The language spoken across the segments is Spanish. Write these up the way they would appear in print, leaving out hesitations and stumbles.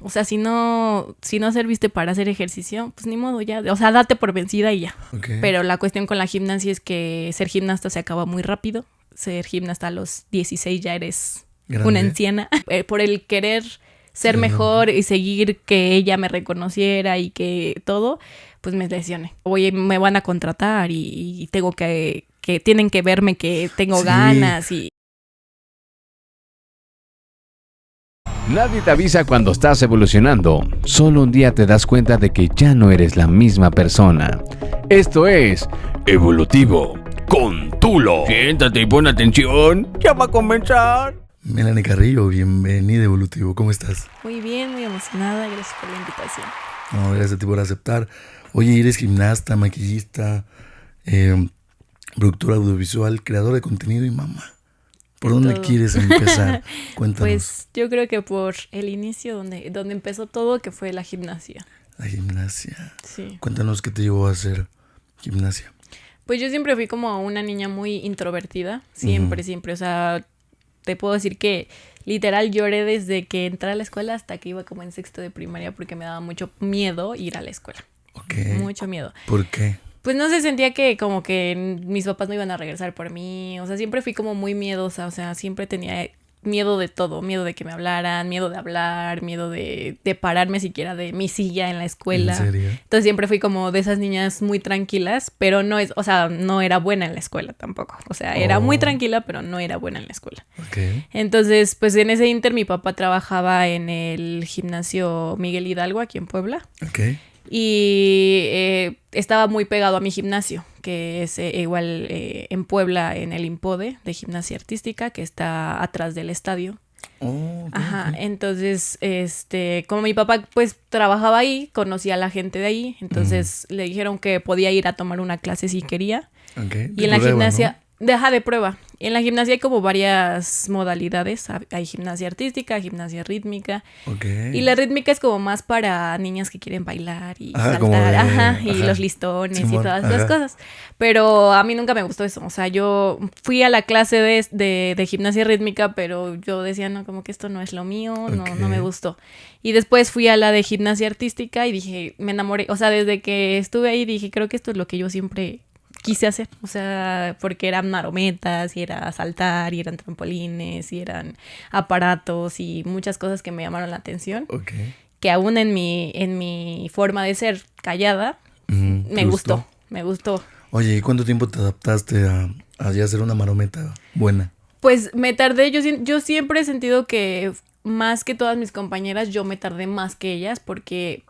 O sea, si no serviste para hacer ejercicio, pues ni modo ya. O sea, date por vencida y ya. Okay. Pero la cuestión con la gimnasia es que ser gimnasta se acaba muy rápido. Ser gimnasta a los 16 ya eres Grande. una anciana. Por el querer ser mejor y seguir que ella me reconociera y que todo, pues me lesioné. Oye, me van a contratar y tengo que tienen que verme que tengo ganas y... Nadie te avisa cuando estás evolucionando. Solo un día te das cuenta de que ya no eres la misma persona. Esto es Evolutivo con Tulo. Siéntate y pon atención. Ya va a comenzar. Melanie Carrillo, bienvenida a Evolutivo. ¿Cómo estás? Muy bien, muy emocionada. Gracias por la invitación. No, gracias a ti por aceptar. Oye, eres gimnasta, maquillista, productora audiovisual, creador de contenido y mamá. ¿Por dónde quieres empezar? Cuéntanos. Pues yo creo que por el inicio donde empezó todo, que fue la gimnasia. La gimnasia. Sí. Cuéntanos qué te llevó a hacer gimnasia. Pues yo siempre fui como una niña muy introvertida. Siempre. O sea, te puedo decir que literal lloré desde que entré a la escuela hasta que iba como en sexto de primaria porque me daba mucho miedo ir a la escuela. Ok. Mucho miedo. ¿Por qué? Pues no sé, sentía que como que mis papás no iban a regresar por mí. O sea, siempre fui como muy miedosa. O sea, siempre tenía miedo de todo. Miedo de que me hablaran, miedo de hablar, miedo de pararme siquiera de mi silla en la escuela. ¿En serio? Entonces siempre fui como de esas niñas muy tranquilas, pero no era buena en la escuela tampoco. O sea, era muy tranquila, pero no era buena en la escuela. Ok. Entonces, pues en ese inter mi papá trabajaba en el gimnasio Miguel Hidalgo aquí en Puebla. Ok. Y estaba muy pegado a mi gimnasio, que es igual en Puebla, en el Impode de gimnasia artística, que está atrás del estadio. Oh, okay, Ajá, okay. Entonces, como mi papá pues trabajaba ahí, conocía a la gente de ahí, entonces le dijeron que podía ir a tomar una clase si quería. Okay. Y en la prueba, gimnasia, ¿no? deja de prueba. En la gimnasia hay como varias modalidades. Hay gimnasia artística, gimnasia rítmica. Okay. Y la rítmica es como más para niñas que quieren bailar y como saltar. de- Y los listones Simón, y todas esas cosas. Pero a mí nunca me gustó eso. O sea, yo fui a la clase de gimnasia rítmica, pero yo decía, no, como que esto no es lo mío, no me gustó. Y después fui a la de gimnasia artística y dije, me enamoré. O sea, desde que estuve ahí dije, creo que esto es lo que yo siempre quise hacer, o sea, porque eran marometas y era saltar y eran trampolines y eran aparatos y muchas cosas que me llamaron la atención, que aún en mi forma de ser callada, me gustó. Oye, ¿y cuánto tiempo te adaptaste a ya hacer una marometa buena? Pues me tardé, yo siempre he sentido que más que todas mis compañeras, yo me tardé más que ellas, porque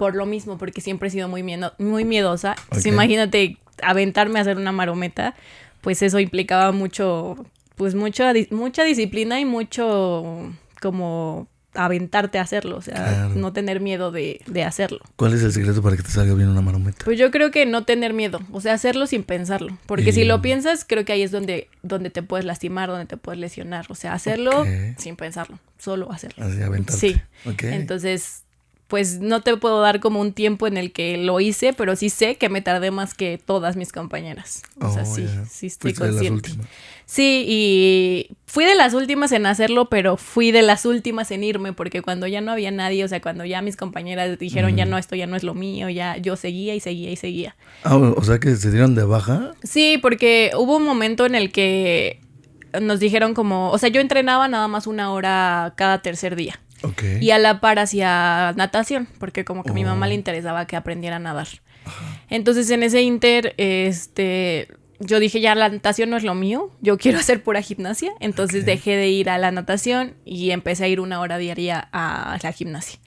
siempre he sido muy miedosa. Entonces, imagínate aventarme a hacer una marometa, pues eso implicaba mucha disciplina y mucho como aventarte a hacerlo, o sea, claro, no tener miedo de hacerlo. ¿Cuál es el secreto para que te salga bien una marometa? Pues yo creo que no tener miedo, o sea, hacerlo sin pensarlo, porque si lo piensas, creo que ahí es donde te puedes lastimar, donde te puedes lesionar, o sea, hacerlo sin pensarlo, solo hacerlo. Así, aventarte. Sí, entonces, pues no te puedo dar como un tiempo en el que lo hice, pero sí sé que me tardé más que todas mis compañeras. O sea, sí estoy consciente. Sí, y fui de las últimas en hacerlo, pero fui de las últimas en irme, porque cuando ya no había nadie, o sea, cuando ya mis compañeras dijeron, ya no, esto ya no es lo mío, ya yo seguía y seguía y seguía. Ah, o sea, que se dieron de baja. Sí, porque hubo un momento en el que nos dijeron como, o sea, yo entrenaba nada más 1 hora cada tercer día. Y a la par hacía natación, porque como que a mi mamá le interesaba que aprendiera a nadar. Entonces en ese inter, yo dije, ya la natación no es lo mío, yo quiero hacer pura gimnasia. Entonces dejé de ir a la natación y empecé a ir 1 hora diaria a la gimnasia.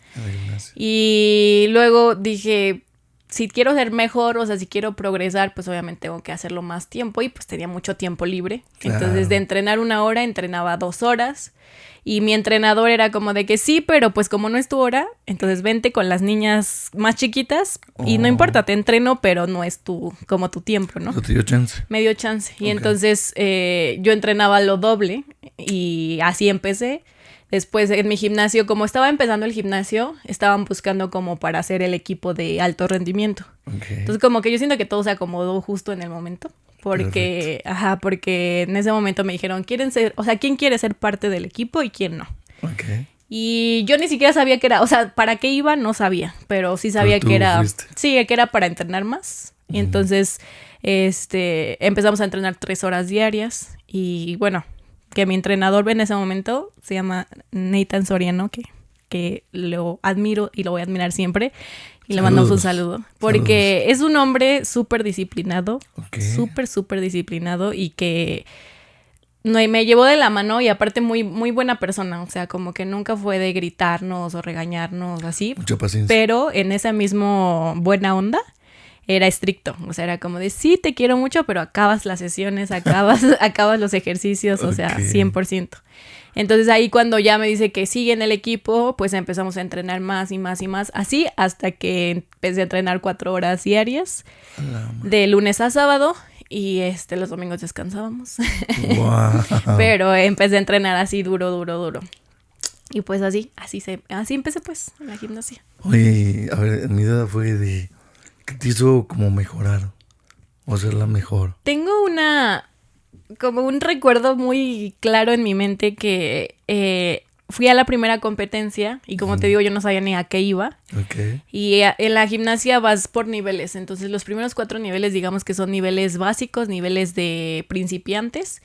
Y luego dije, si quiero ser mejor, o sea, si quiero progresar, pues obviamente tengo que hacerlo más tiempo. Y pues tenía mucho tiempo libre. Claro. Entonces de entrenar 1 hora, entrenaba 2 horas. Y mi entrenador era como de que sí, pero pues como no es tu hora, entonces vente con las niñas más chiquitas y no importa, te entreno, pero no es como tu tiempo, ¿no? Te dio chance. Me dio chance. Y entonces yo entrenaba lo doble y así empecé. Después en mi gimnasio, como estaba empezando el gimnasio, estaban buscando como para hacer el equipo de alto rendimiento. Entonces como que yo siento que todo se acomodó justo en el momento. Porque en ese momento me dijeron, ¿quién quiere ser parte del equipo y quién no? Y yo ni siquiera sabía que era, o sea, para qué iba no sabía, pero sí sabía que era, sí, que era para entrenar más. Y entonces, empezamos a entrenar 3 horas diarias. Y bueno, que mi entrenador en ese momento se llama Nathan Soriano, que lo admiro y lo voy a admirar siempre. Y le mandamos un saludo. Porque es un hombre súper disciplinado. Súper disciplinado. Y que me llevó de la mano y aparte muy, muy buena persona. O sea, como que nunca fue de gritarnos o regañarnos así. Mucha paciencia. Pero en esa misma buena onda era estricto. O sea, era como de sí, te quiero mucho, pero acabas las sesiones, acabas los ejercicios. O sea, 100%. Entonces ahí cuando ya me dice que sigue en el equipo, pues empezamos a entrenar más y más y más. Así hasta que empecé a entrenar 4 horas diarias. De lunes a sábado. Y los domingos descansábamos. Wow. Pero empecé a entrenar así duro. Y pues así empecé pues en la gimnasia. Oye, a ver, mi duda fue de ¿qué te hizo como mejorar? O ser la mejor. Tengo como un recuerdo muy claro en mi mente que fui a la primera competencia y como te digo, yo no sabía ni a qué iba. Y en la gimnasia vas por niveles. Entonces los primeros 4 niveles, digamos que son niveles básicos, niveles de principiantes.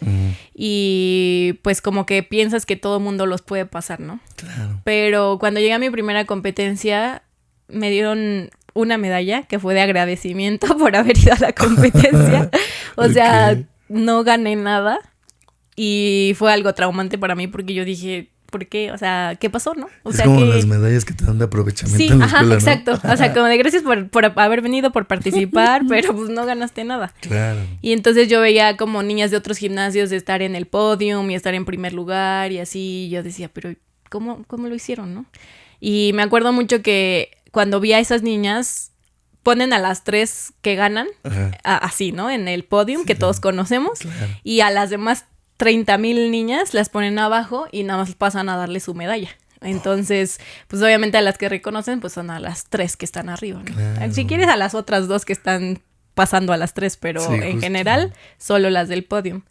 Y pues como que piensas que todo mundo los puede pasar, ¿no? Claro. Pero cuando llegué a mi primera competencia, me dieron una medalla que fue de agradecimiento por haber ido a la competencia. O sea, no gané nada. Y fue algo traumante para mí porque yo dije, ¿por qué? O sea, ¿qué pasó, no? O sea, como las medallas que te dan de aprovechamiento sí, en la escuela, exacto. ¿No? O sea, como de gracias por haber venido, por participar, pero pues no ganaste nada. Claro. Y entonces yo veía como niñas de otros gimnasios de estar en el podium y estar en primer lugar y así. Y yo decía, pero ¿cómo lo hicieron, no? Y me acuerdo mucho que cuando vi a esas niñas, ponen a las 3 que ganan, así, ¿no? En el podium, que todos conocemos. Claro. Y a las demás 30,000 niñas las ponen abajo y nada más pasan a darle su medalla. Entonces, pues obviamente a las que reconocen, pues son a las 3 que están arriba, ¿no? Claro. Si quieres a las otras 2 que están pasando a las 3, pero en general, solo las del podium.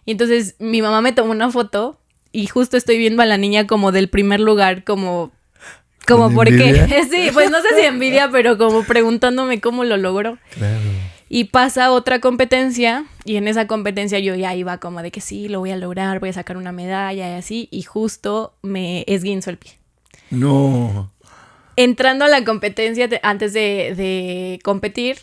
Y entonces mi mamá me tomó una foto y justo estoy viendo a la niña como del primer lugar, como porque, sí, pues no sé si envidia, pero como preguntándome cómo lo logró. Claro. Y pasa otra competencia y en esa competencia yo ya iba como de que sí, lo voy a lograr, voy a sacar una medalla y así. Y justo me esguinzo el pie. No. Entrando a la competencia, antes de competir,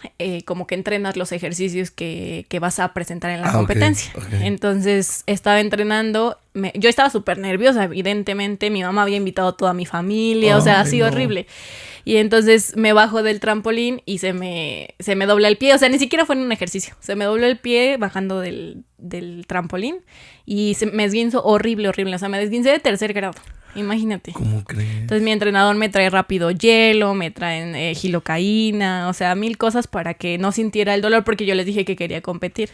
como que entrenas los ejercicios que vas a presentar en la competencia. Okay. Entonces estaba entrenando, yo estaba súper nerviosa, evidentemente. Mi mamá había invitado a toda mi familia, o sea, así horrible. Y entonces me bajo del trampolín y se me dobla el pie. O sea, ni siquiera fue en un ejercicio. Se me dobló el pie bajando del trampolín y me esguinzo horrible. O sea, me desguincé de 3er grado. Imagínate. ¿Cómo crees? Entonces mi entrenador me trae rápido hielo, me traen gilocaína, o sea, 1000 cosas para que no sintiera el dolor porque yo les dije que quería competir.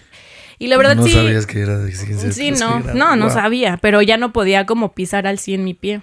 Y la verdad no sí... ¿No sabías que era de exigencia? Sí, no sabía, pero ya no podía como pisar al 100 mi pie.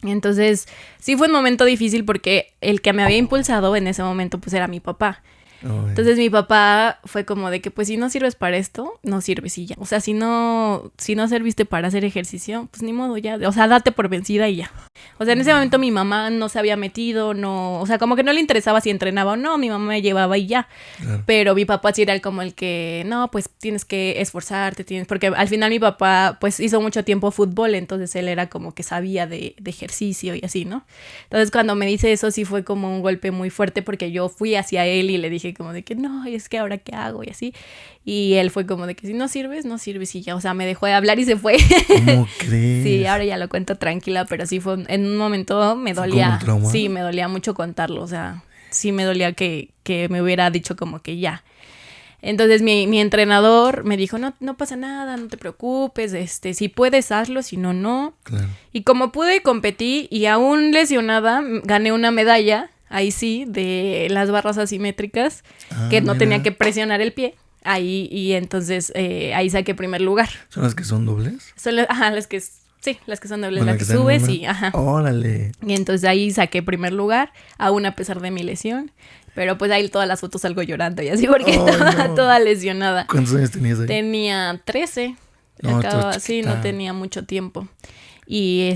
Entonces, sí fue un momento difícil porque el que me había impulsado en ese momento pues era mi papá. Entonces mi papá fue como de que pues si no sirves para esto, no sirves y ya. O sea, si no serviste para hacer ejercicio, pues ni modo ya. O sea, date por vencida y ya. O sea, en ese momento mi mamá no se había metido, no, o sea, como que no le interesaba si entrenaba o no, mi mamá me llevaba y ya. Claro. Pero mi papá sí era como el que, no, pues tienes que esforzarte, porque al final mi papá pues hizo mucho tiempo fútbol, entonces él era como que sabía de ejercicio y así, ¿no? Entonces cuando me dice eso sí fue como un golpe muy fuerte porque yo fui hacia él y le dije como de que no, es que ahora qué hago y así. Y él fue como de que si no sirves y ya. O sea, me dejó de hablar y se fue. ¿Cómo crees? Sí, ahora ya lo cuento tranquila, pero sí fue en un momento me dolía. Sí, me dolía mucho contarlo. O sea, sí me dolía que me hubiera dicho como que ya. Entonces mi entrenador me dijo, no pasa nada, no te preocupes, si puedes hazlo, si no, no. Claro. Y como pude competí y aún lesionada, gané una medalla. Ahí sí, de las barras asimétricas, que no tenía que presionar el pie. Ahí, y entonces ahí saqué primer lugar. ¿Son las que son dobles? Son las que son dobles, las que subes y ajá. ¡Órale! Y entonces ahí saqué primer lugar, aún a pesar de mi lesión. Pero pues ahí todas las fotos salgo llorando y así porque estaba toda lesionada. ¿Cuántos años tenías ahí? Tenía 13. No tenía mucho tiempo. Y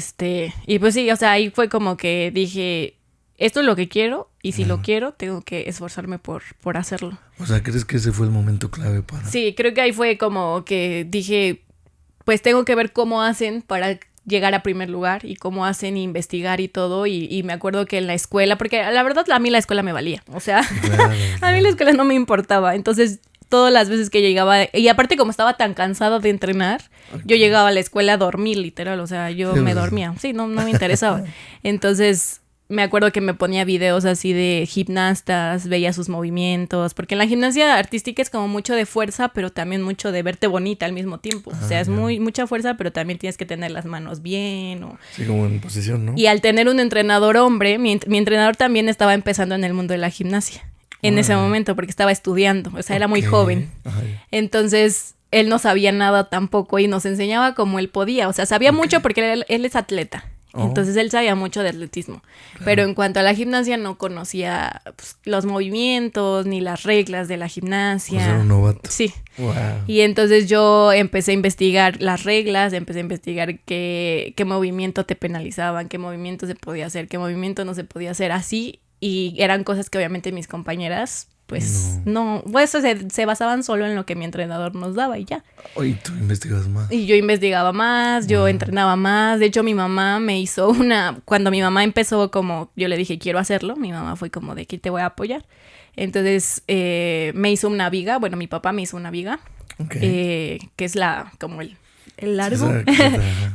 pues sí, o sea, ahí fue como que dije, esto es lo que quiero y si lo quiero, tengo que esforzarme por hacerlo. O sea, ¿crees que ese fue el momento clave para...? Sí, creo que ahí fue como que dije, pues tengo que ver cómo hacen para llegar a primer lugar y cómo hacen investigar y todo. Y me acuerdo que en la escuela, porque la verdad a mí la escuela me valía. O sea, claro. A mí la escuela no me importaba. Entonces, todas las veces que llegaba, y aparte como estaba tan cansada de entrenar, yo llegaba a la escuela a dormir, literal. O sea, yo me dormía. Sí, no me interesaba. Entonces... me acuerdo que me ponía videos así de gimnastas, veía sus movimientos, porque en la gimnasia artística es como mucho de fuerza, pero también mucho de verte bonita al mismo tiempo. O sea, es mucha fuerza, pero también tienes que tener las manos bien. Sí, como en posición, ¿no? Y al tener un entrenador hombre, mi entrenador también estaba empezando en el mundo de la gimnasia en ese momento, porque estaba estudiando, o sea, era muy joven. Entonces... él no sabía nada tampoco y nos enseñaba como él podía. O sea, sabía mucho porque él es atleta. Entonces él sabía mucho de atletismo. Claro. Pero en cuanto a la gimnasia no conocía pues, los movimientos ni las reglas de la gimnasia. O sea, era un novato. Sí. Wow. Y entonces yo empecé a investigar las reglas, empecé a investigar qué movimiento te penalizaban, qué movimiento se podía hacer, qué movimiento no se podía hacer así. Y eran cosas que obviamente mis compañeras... pues no, pues se basaban solo en lo que mi entrenador nos daba y ya. Oye, tú investigabas más. Y yo investigaba más, yo entrenaba más. De hecho, mi mamá me hizo cuando mi mamá empezó como, yo le dije, quiero hacerlo, mi mamá fue como de que te voy a apoyar. Entonces, me hizo una viga, bueno, mi papá me hizo una viga, que es como el largo,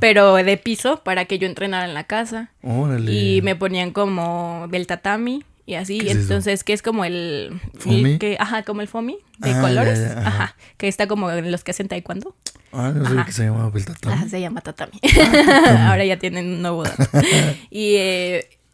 pero de piso para que yo entrenara en la casa. Órale. Y me ponían como del tatami. Y así, entonces, que es como el... ¿Foamy? Como el foamy de colores. Ya, que está como en los que hacen taekwondo. No sé que se llamaba el tatami. Se llama tatami. Ahora ya tienen un nuevo dato. Y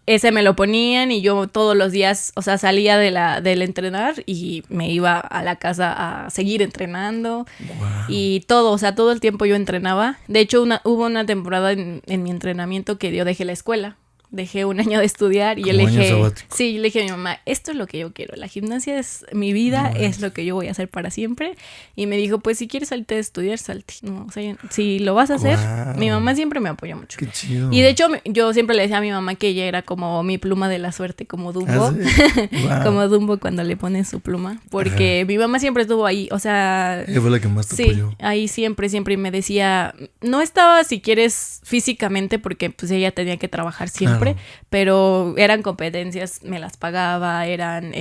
ese me lo ponían y yo todos los días, o sea, salía del entrenar y me iba a la casa a seguir entrenando. Wow. Y todo, o sea, todo el tiempo yo entrenaba. De hecho, hubo una temporada en mi entrenamiento que yo dejé la escuela. Dejé un año de estudiar y yo le dije... Sí, yo le dije a mi mamá, esto es lo que yo quiero. La gimnasia es mi vida, es lo que yo voy a hacer para siempre. Y me dijo, pues si quieres salirte de estudiar, salte. No, o sea, si lo vas a hacer, mi mamá siempre me apoya mucho. Qué chido. Y de hecho, yo siempre le decía a mi mamá que ella era como mi pluma de la suerte, como Dumbo. ¿Sí? Como Dumbo cuando le ponen su pluma. Porque mi mamá siempre estuvo ahí, o sea... Ella fue la que más te apoyó. Sí, ahí siempre me decía... No estaba, si quieres, físicamente, porque pues ella tenía que trabajar siempre. Claro. Pero eran competencias, me las pagaba, eran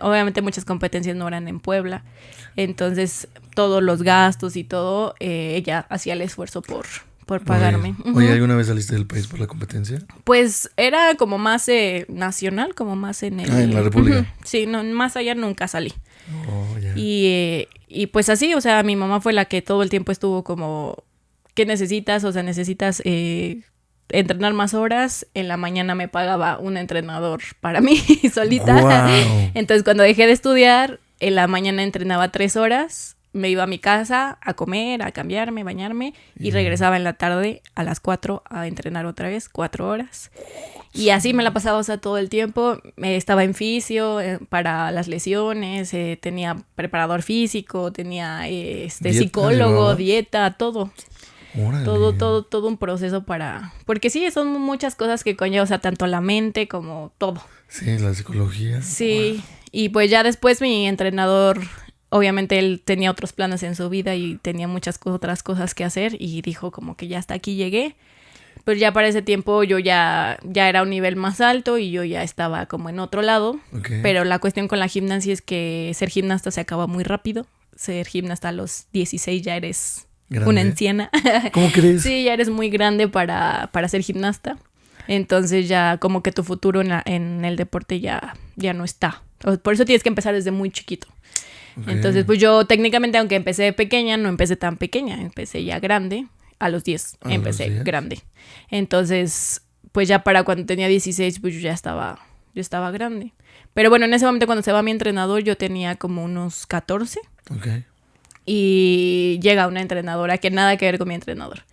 obviamente muchas competencias no eran en Puebla, entonces todos los gastos y todo, ella hacía el esfuerzo por pagarme. Oye, ¿alguna vez saliste del país por la competencia? Pues era como más nacional, como más en la República. Sí, no, más allá nunca salí. Yeah. Y pues así, o sea, mi mamá fue la que todo el tiempo estuvo como, ¿qué necesitas? O sea, necesitas... entrenar más horas. En la mañana me pagaba un entrenador para mí solita. Wow. Entonces cuando dejé de estudiar, en la mañana entrenaba 3 horas, me iba a mi casa a comer, a cambiarme, bañarme y regresaba en la tarde a las 4 a entrenar otra vez, 4 horas. Y así me la pasaba, o sea, todo el tiempo. Estaba en fisio para las lesiones, tenía preparador físico, tenía psicólogo, dieta, todo. Órale. Todo un proceso porque sí, son muchas cosas que conlleva, o sea, tanto la mente como todo. Sí, la psicología. Sí, y pues ya después mi entrenador, obviamente él tenía otros planes en su vida y tenía muchas otras cosas que hacer y dijo como que ya hasta aquí llegué. Pero ya para ese tiempo yo ya era un nivel más alto y yo ya estaba como en otro lado. Pero la cuestión con la gimnasia es que ser gimnasta se acaba muy rápido. Ser gimnasta a los 16 ya eres... ¿grande? Una anciana. ¿Cómo crees? Sí, ya eres muy grande para ser gimnasta. Entonces ya como que tu futuro en el deporte ya no está. Por eso tienes que empezar desde muy chiquito. Entonces pues yo técnicamente, aunque empecé de pequeña, no empecé tan pequeña. Empecé ya grande. A los 10 empecé grande. Entonces pues ya para cuando tenía 16 pues yo ya estaba grande. Pero bueno, en ese momento cuando se va mi entrenador yo tenía como unos 14. Y llega una entrenadora que nada que ver con mi entrenador.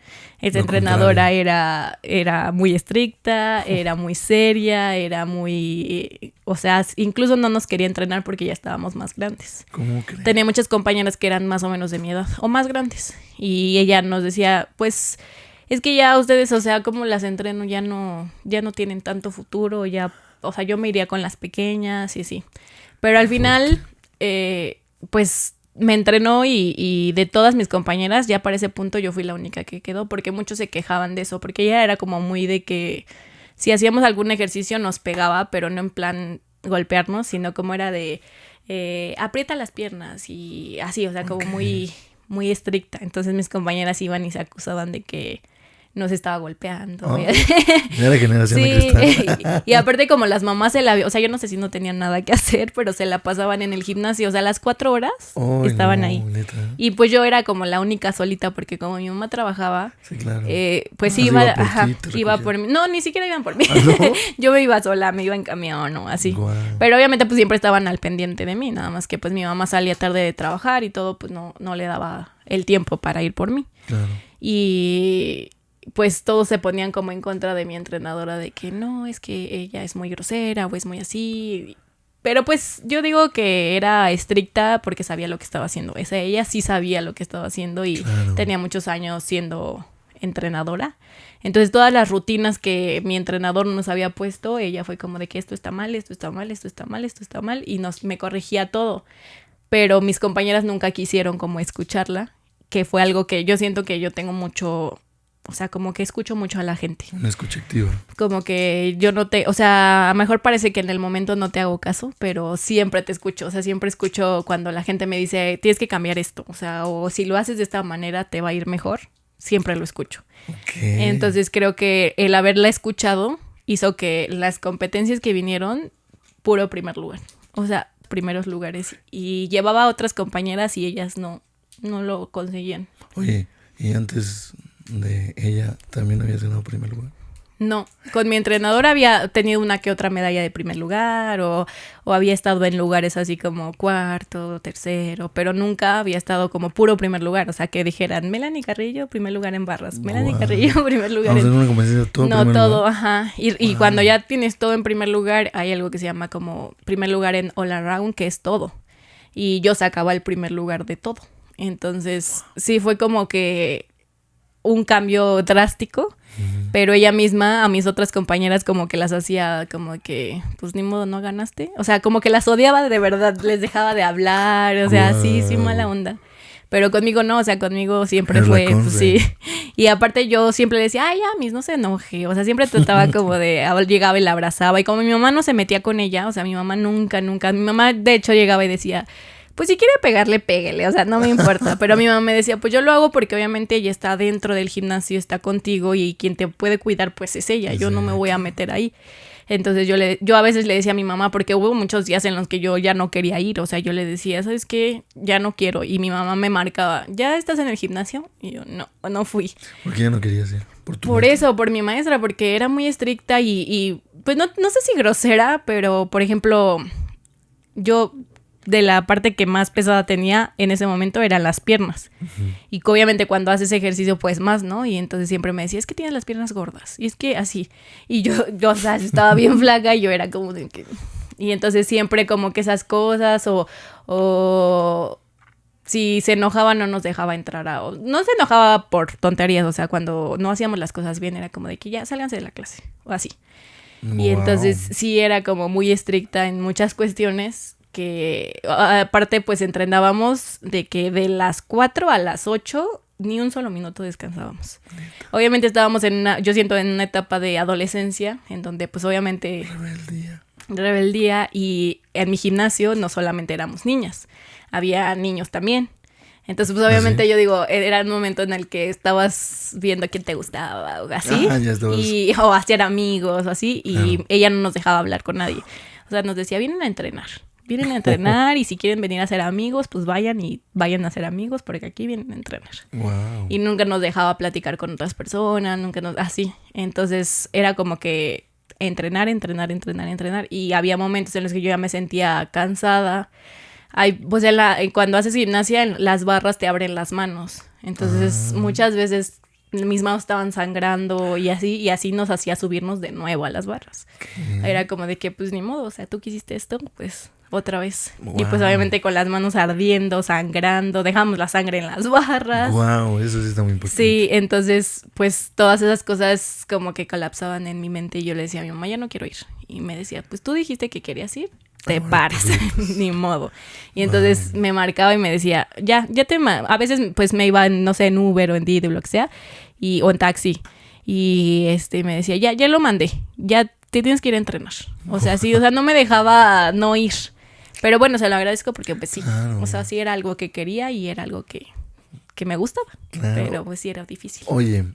Esa entrenadora era muy estricta, era muy seria, era muy... O sea, incluso no nos quería entrenar porque ya estábamos más grandes. ¿Cómo crees? Tenía muchas compañeras que eran más o menos de mi edad o más grandes. Y ella nos decía, pues... es que ya ustedes, o sea, como las entreno, ya no tienen tanto futuro, ya, o sea, yo me iría con las pequeñas y así. Pero al final, pues me entrenó y de todas mis compañeras, ya para ese punto yo fui la única que quedó, porque muchos se quejaban de eso, porque ella era como muy de que si hacíamos algún ejercicio nos pegaba, pero no en plan golpearnos, sino como era de aprieta las piernas y así, o sea, como muy, muy estricta. Entonces mis compañeras iban y se acusaban de que nos estaba golpeando. Oh, era generación de cristal. y aparte como las mamás o sea, yo no sé si no tenían nada que hacer, pero se la pasaban en el gimnasio, o sea, las 4 horas estaban ahí. Neta. Y pues yo era como la única solita, porque como mi mamá trabajaba, sí, claro. pues iba por mí. No, ni siquiera iban por mí. ¿Ah, no? Yo me iba sola, me iba en camión o así. Wow. Pero obviamente pues siempre estaban al pendiente de mí, nada más que pues mi mamá salía tarde de trabajar y todo, pues no le daba el tiempo para ir por mí. Claro. Y pues todos se ponían como en contra de mi entrenadora de que no, es que ella es muy grosera o es muy así. Pero pues yo digo que era estricta porque sabía lo que estaba haciendo. Ella sí sabía lo que estaba haciendo y tenía muchos años siendo entrenadora. Entonces todas las rutinas que mi entrenador nos había puesto, ella fue como de que esto está mal, esto está mal, esto está mal, esto está mal, y me corregía todo. Pero mis compañeras nunca quisieron como escucharla, que fue algo que yo siento que yo tengo mucho. O sea, como que escucho mucho a la gente. Una escucha activa. Como que yo o sea, a lo mejor parece que en el momento no te hago caso, pero siempre te escucho. O sea, siempre escucho cuando la gente me dice, tienes que cambiar esto. O sea, o si lo haces de esta manera te va a ir mejor. Siempre lo escucho. Okay. Entonces creo que el haberla escuchado hizo que las competencias que vinieron, puro primer lugar. O sea, primeros lugares. Y llevaba a otras compañeras y ellas no lo conseguían. Oye, y antes de ella también había ganado primer lugar. No, con mi entrenador había tenido una que otra medalla de primer lugar o había estado en lugares así como cuarto, tercero, pero nunca había estado como puro primer lugar. O sea, que dijeran, Melanie Carrillo, primer lugar en barras, Melanie Carrillo, primer lugar en una competencia todo no, todo, lugar. Ajá. Y cuando ya tienes todo en primer lugar, hay algo que se llama como primer lugar en all around, que es todo. Y yo sacaba el primer lugar de todo. Entonces, sí fue como que un cambio drástico, pero ella misma, a mis otras compañeras como que las hacía como que, pues ni modo, no ganaste. O sea, como que las odiaba de verdad, les dejaba de hablar, o sea, sí, mala onda. Pero conmigo no, o sea, conmigo siempre fue, pues, sí. Y aparte yo siempre le decía, ay, Amis, no se enoje. O sea, siempre trataba como de, llegaba y la abrazaba. Y como mi mamá no se metía con ella, o sea, mi mamá nunca, mi mamá de hecho llegaba y decía, pues si quiere pegarle, péguele, o sea, no me importa. Pero mi mamá me decía, pues yo lo hago porque obviamente ella está dentro del gimnasio, está contigo y quien te puede cuidar pues es ella, yo no me voy a meter ahí. Entonces yo a veces le decía a mi mamá, porque hubo muchos días en los que yo ya no quería ir, o sea, yo le decía, ¿sabes qué? Ya no quiero. Y mi mamá me marcaba, ¿ya estás en el gimnasio? Y yo, no fui. ¿Por qué ya no querías ir? Por eso, por mi maestra, porque era muy estricta y pues no sé si grosera, pero por ejemplo, yo de la parte que más pesada tenía en ese momento eran las piernas. Uh-huh. Y obviamente cuando haces ejercicio pues más, ¿no? Y entonces siempre me decía, es que tienes las piernas gordas. Y es que así. Y yo o sea, estaba bien flaca y yo era como de que... Y entonces siempre como que esas cosas o si se enojaba no nos dejaba entrar no se enojaba por tonterías, o sea, cuando no hacíamos las cosas bien era como de que ya sálganse de la clase o así. Wow. Y entonces sí era como muy estricta en muchas cuestiones que aparte pues entrenábamos de que de las 4 a las 8 ni un solo minuto descansábamos. Obviamente estábamos yo siento en una etapa de adolescencia en donde pues obviamente rebeldía y en mi gimnasio no solamente éramos niñas, había niños también. Entonces pues obviamente yo digo, era un momento en el que estabas viendo a quién te gustaba o así, o hacer amigos o así, y ella no nos dejaba hablar con nadie. O sea, nos decía, vienen a entrenar y si quieren venir a ser amigos, pues vayan a ser amigos porque aquí vienen a entrenar. Wow. Y nunca nos dejaba platicar con otras personas, así. Entonces era como que entrenar y había momentos en los que yo ya me sentía cansada. Pues cuando haces gimnasia, en las barras te abren las manos. Entonces muchas veces mis manos estaban sangrando y así nos hacía subirnos de nuevo a las barras. Era como de que pues ni modo, o sea, tú quisiste esto, pues otra vez. Wow. Y pues obviamente con las manos ardiendo, sangrando, dejamos la sangre en las barras. Wow, eso sí está muy importante. Sí, entonces pues todas esas cosas como que colapsaban en mi mente y yo le decía a mi mamá, ya no quiero ir. Y me decía, pues tú dijiste que querías ir, te paras, ni modo. Y entonces me marcaba y me decía, ya a veces pues me iba, no sé, en Uber o en Didi o lo que sea, o en taxi. Y me decía, ya lo mandé, ya te tienes que ir a entrenar. O sea, sí, o sea, no me dejaba no ir. Pero bueno, se lo agradezco porque pues sí, claro. O sea, sí era algo que quería y era algo que me gustaba. Claro. Pero pues sí era difícil. Oye,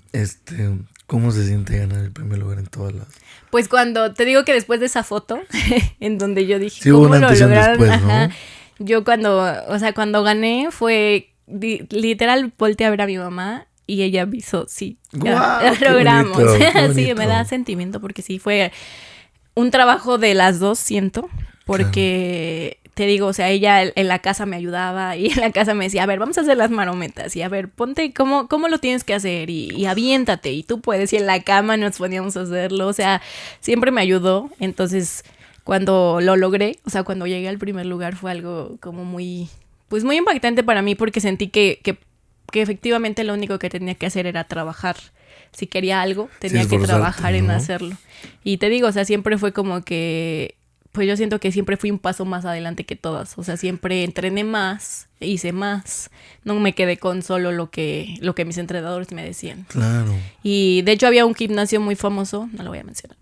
¿cómo se siente ganar el primer lugar en todas las...? Pues cuando, te digo que después de esa foto, en donde yo dije, sí, ¿cómo lo lograron? Después, ajá. ¿no? Yo cuando gané fue, literal, volteé a ver a mi mamá y ella me hizo, sí, ya logramos. Bonito, sí, me da sentimiento porque sí, fue un trabajo de las dos, siento, porque... Claro. Te digo, o sea, ella en la casa me ayudaba y en la casa me decía, a ver, vamos a hacer las marometas y a ver, ponte cómo lo tienes que hacer y aviéntate y tú puedes y en la cama nos poníamos a hacerlo, o sea, siempre me ayudó. Entonces, cuando lo logré, o sea, cuando llegué al primer lugar fue algo como muy impactante para mí porque sentí que efectivamente lo único que tenía que hacer era trabajar. Si quería algo, tenía que trabajar en hacerlo. Y te digo, o sea, siempre fue como que... Pues yo siento que siempre fui un paso más adelante que todas. O sea, siempre entrené más, hice más. No me quedé con solo lo que mis entrenadores me decían. Claro. Y de hecho había un gimnasio muy famoso, no lo voy a mencionar.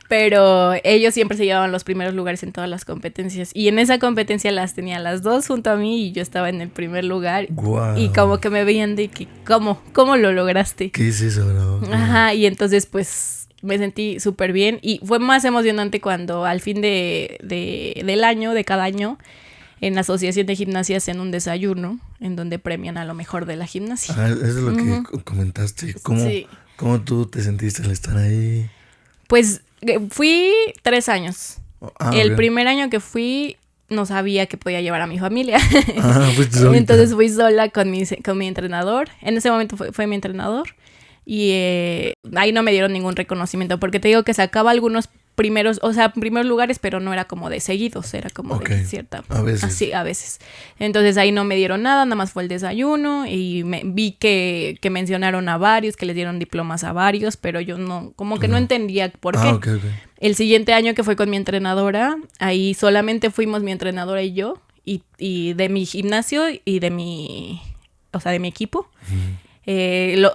Pero ellos siempre se llevaban los primeros lugares en todas las competencias. Y en esa competencia las tenía las dos junto a mí y yo estaba en el primer lugar. Wow. Y como que me veían de que, ¿cómo lo lograste? ¿Qué es eso, bro? Ajá, y entonces pues... Me sentí súper bien y fue más emocionante cuando al fin del año, de cada año, en la Asociación de Gimnasia hacen un desayuno en donde premian a lo mejor de la gimnasia. Ah, eso es lo que comentaste. ¿Cómo tú te sentiste al estar ahí? Pues fui 3 años. El bien. primer año que fui no sabía que podía llevar a mi familia. Fuiste solita. Entonces fui sola con mi entrenador. En ese momento fue mi entrenador. Y ahí no me dieron ningún reconocimiento porque te digo que sacaba algunos primeros lugares, pero no era como de seguidos, era como de cierta... A veces. Así, a veces. Entonces ahí no me dieron nada más fue el desayuno y vi que mencionaron a varios, que les dieron diplomas a varios, pero yo no entendía por qué. Okay. El siguiente año que fue con mi entrenadora, ahí solamente fuimos mi entrenadora y yo, y de mi gimnasio y de mi equipo.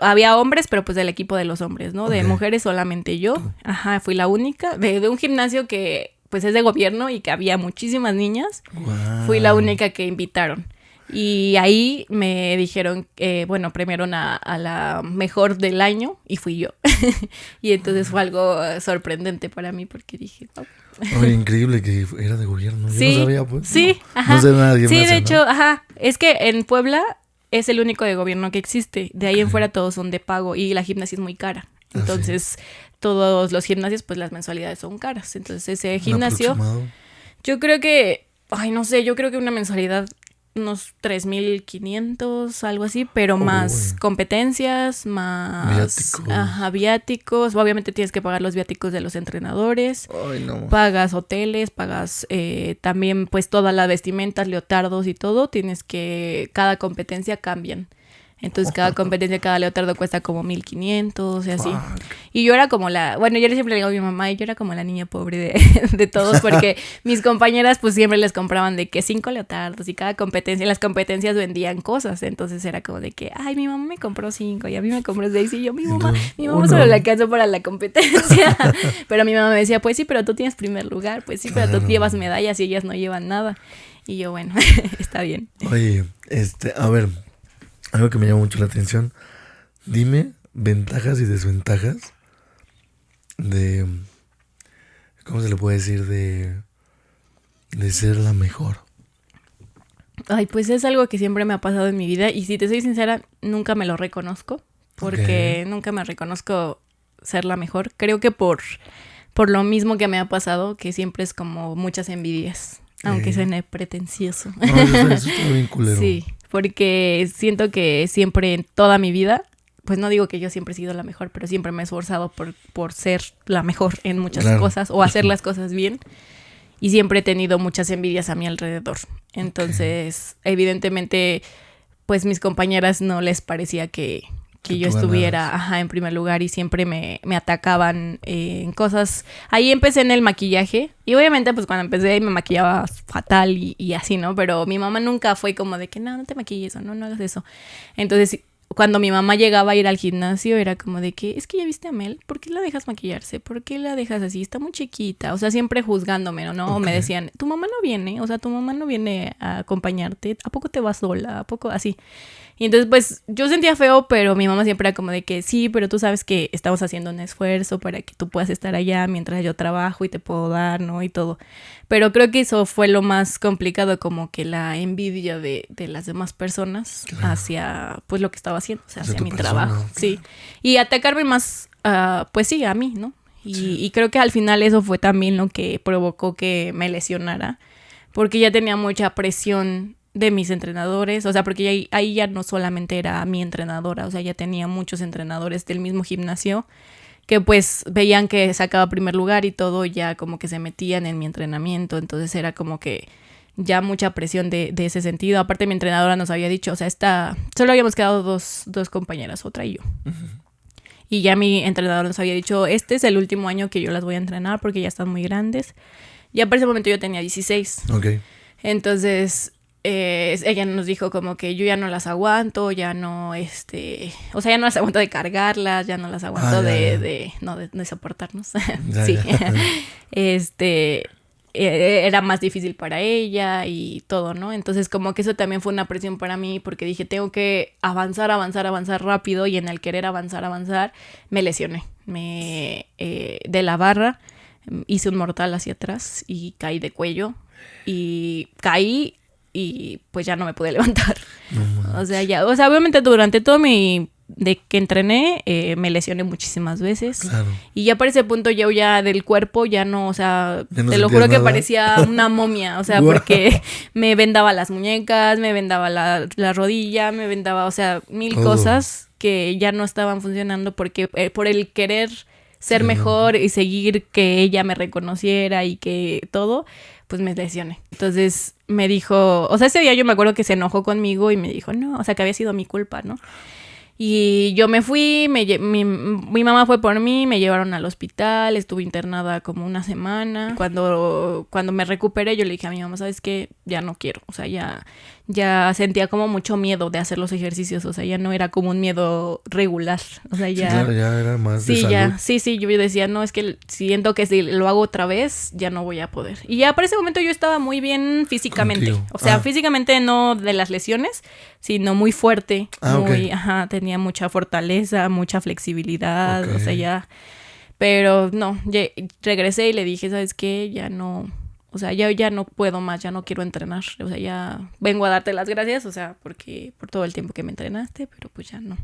Había hombres, pero pues del equipo de los hombres, ¿no? De mujeres solamente yo. Ajá, fui la única. De un gimnasio que pues es de gobierno y que había muchísimas niñas. Wow. Fui la única que invitaron. Y ahí me dijeron, premiaron a la mejor del año y fui yo. Y entonces fue algo sorprendente para mí porque dije, wow. Oye, increíble que era de gobierno. Yo no sabía, pues. Sí, no, ajá. No sé nada de sí, de hecho, ajá. Es que en Puebla... Es el único de gobierno que existe. De ahí en fuera todos son de pago y la gimnasia es muy cara. Entonces, todos los gimnasios, pues las mensualidades son caras. Entonces, ese gimnasio... Yo creo que... yo creo que una mensualidad unos 3,500, algo así, pero más competencias, más viáticos. Obviamente tienes que pagar los viáticos de los entrenadores. Pagas hoteles, pagas también pues toda la vestimenta, leotardos y todo. Cada competencia cambian. Entonces cada competencia, cada leotardo cuesta como 1,500 y así. Y yo era como yo siempre le digo a mi mamá, y yo era como la niña pobre de todos, porque mis compañeras pues siempre les compraban de que 5 leotardos y cada competencia, las competencias vendían cosas. Entonces era como de que, ay, mi mamá me compró 5 y a mí me compró 6 y yo, mi mamá solo la alcanzó para la competencia. Pero mi mamá me decía, pues sí, pero tú tienes primer lugar, pues sí, pero tú llevas medallas y ellas no llevan nada. Y yo, bueno, está bien. Oye, a ver... Algo que me llama mucho la atención. Dime ventajas y desventajas de... ¿Cómo se le puede decir? De ser la mejor. Ay, pues es algo que siempre me ha pasado en mi vida. Y si te soy sincera, nunca me lo reconozco. Porque nunca me reconozco ser la mejor. Creo que por lo mismo que me ha pasado, que siempre es como muchas envidias. Aunque suene pretencioso. No, eso está bien culero. Sí. Porque siento que siempre en toda mi vida, pues no digo que yo siempre he sido la mejor, pero siempre me he esforzado por ser la mejor en muchas cosas o hacer las cosas bien. y siempre he tenido muchas envidias a mi alrededor. Entonces, evidentemente, pues mis compañeras no les parecía que yo estuviera en primer lugar y siempre me atacaban en cosas. Ahí empecé en el maquillaje y obviamente pues cuando empecé me maquillaba fatal y así, ¿no? Pero mi mamá nunca fue como de que no te maquilles o no hagas eso. Entonces cuando mi mamá llegaba a ir al gimnasio era como de que es que ya viste a Mel, ¿por qué la dejas maquillarse? ¿Por qué la dejas así? Está muy chiquita. O sea, siempre juzgándome, ¿no? Okay. O me decían, tu mamá no viene, o sea, tu mamá no viene a acompañarte, ¿a poco te vas sola? ¿A poco así? Y entonces, pues, yo sentía feo, pero mi mamá siempre era como de que sí, pero tú sabes que estamos haciendo un esfuerzo para que tú puedas estar allá mientras yo trabajo y te puedo dar, ¿no? Y todo. Pero creo que eso fue lo más complicado, como que la envidia de las demás personas hacia, pues, lo que estaba haciendo, o sea, hacia mi trabajo, sí. Y atacarme más, pues sí, a mí, ¿no? Y creo que al final eso fue también lo que provocó que me lesionara, porque ya tenía mucha presión de mis entrenadores, o sea, porque ahí ya no solamente era mi entrenadora, o sea, ya tenía muchos entrenadores del mismo gimnasio que pues veían que sacaba primer lugar y todo, ya como que se metían en mi entrenamiento, entonces era como que ya mucha presión de ese sentido. Aparte mi entrenadora nos había dicho, o sea, solo habíamos quedado dos compañeras, otra y yo. Uh-huh. Y ya mi entrenador nos había dicho, este es el último año que yo las voy a entrenar porque ya están muy grandes. Ya para ese momento yo tenía 16. Okay. Entonces ella nos dijo como que yo ya no las aguanto, ya no, o sea, ya no las aguanto de cargarlas, ya no las aguanto de soportarnos. Sí. Era más difícil para ella y todo, ¿no? Entonces como que eso también fue una presión para mí porque dije, tengo que avanzar rápido y en el querer avanzar, me lesioné. De la barra hice un mortal hacia atrás y caí de cuello y caí y pues ya no me pude levantar. No, o sea, obviamente durante todo de que entrené, me lesioné muchísimas veces. Claro. Y ya para ese punto yo ya del cuerpo ya no, o sea, no te lo juro que parecía una momia, o sea, wow. Porque me vendaba las muñecas, me vendaba la rodilla, me vendaba, o sea, mil cosas que ya no estaban funcionando porque por el querer ser mejor y seguir que ella me reconociera y que todo, pues me lesioné. Entonces me dijo, o sea, ese día yo me acuerdo que se enojó conmigo y me dijo, no, o sea, que había sido mi culpa, ¿no? Y yo me fui, mi mamá fue por mí, me llevaron al hospital, estuve internada como una semana. Cuando me recuperé, yo le dije a mi mamá, ¿sabes qué? Ya no quiero, o sea, ya sentía como mucho miedo de hacer los ejercicios, o sea, ya no era como un miedo regular, o sea, ya... Sí, claro, ya era más de salud. Sí, yo decía, no, es que siento que si lo hago otra vez, ya no voy a poder. Y ya para ese momento yo estaba muy bien físicamente, contigo. O sea, físicamente no de las lesiones, sino muy fuerte, tenía mucha fortaleza, mucha flexibilidad, o sea, ya... Pero no, regresé y le dije, ¿sabes qué? Ya no... O sea, ya no puedo más, ya no quiero entrenar. O sea, ya vengo a darte las gracias, o sea, por todo el tiempo que me entrenaste, pero pues ya no.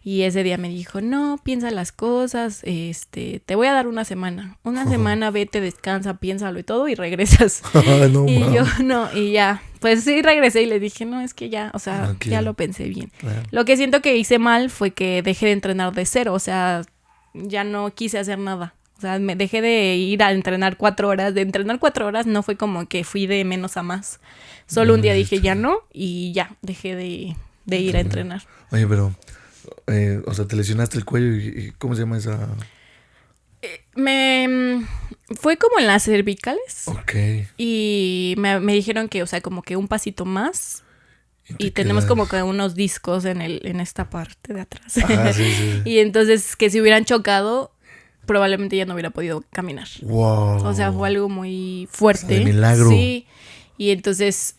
Y ese día me dijo, no, piensa las cosas, te voy a dar una semana. Una semana, vete, descansa, piénsalo y todo y regresas. No, y yo, no, y ya. Pues sí, regresé y le dije, no, es que ya, o sea, ya lo pensé bien. Claro. Lo que siento que hice mal fue que dejé de entrenar de cero, o sea, ya no quise hacer nada. O sea, me dejé de ir a entrenar 4 horas. De entrenar 4 horas no fue como que fui de menos a más. Solo un día dije ya no y ya dejé de ir a entrenar. Oye, pero, o sea, te lesionaste el cuello y ¿cómo se llama esa? Fue como en las cervicales. Ok. Y me dijeron que, o sea, como que un pasito más. Y tenemos como que unos discos en esta parte de atrás. Sí. Y entonces que si hubieran chocado... probablemente ya no hubiera podido caminar. Wow. O sea, fue algo muy fuerte. O sea, de milagro. Sí. Y entonces,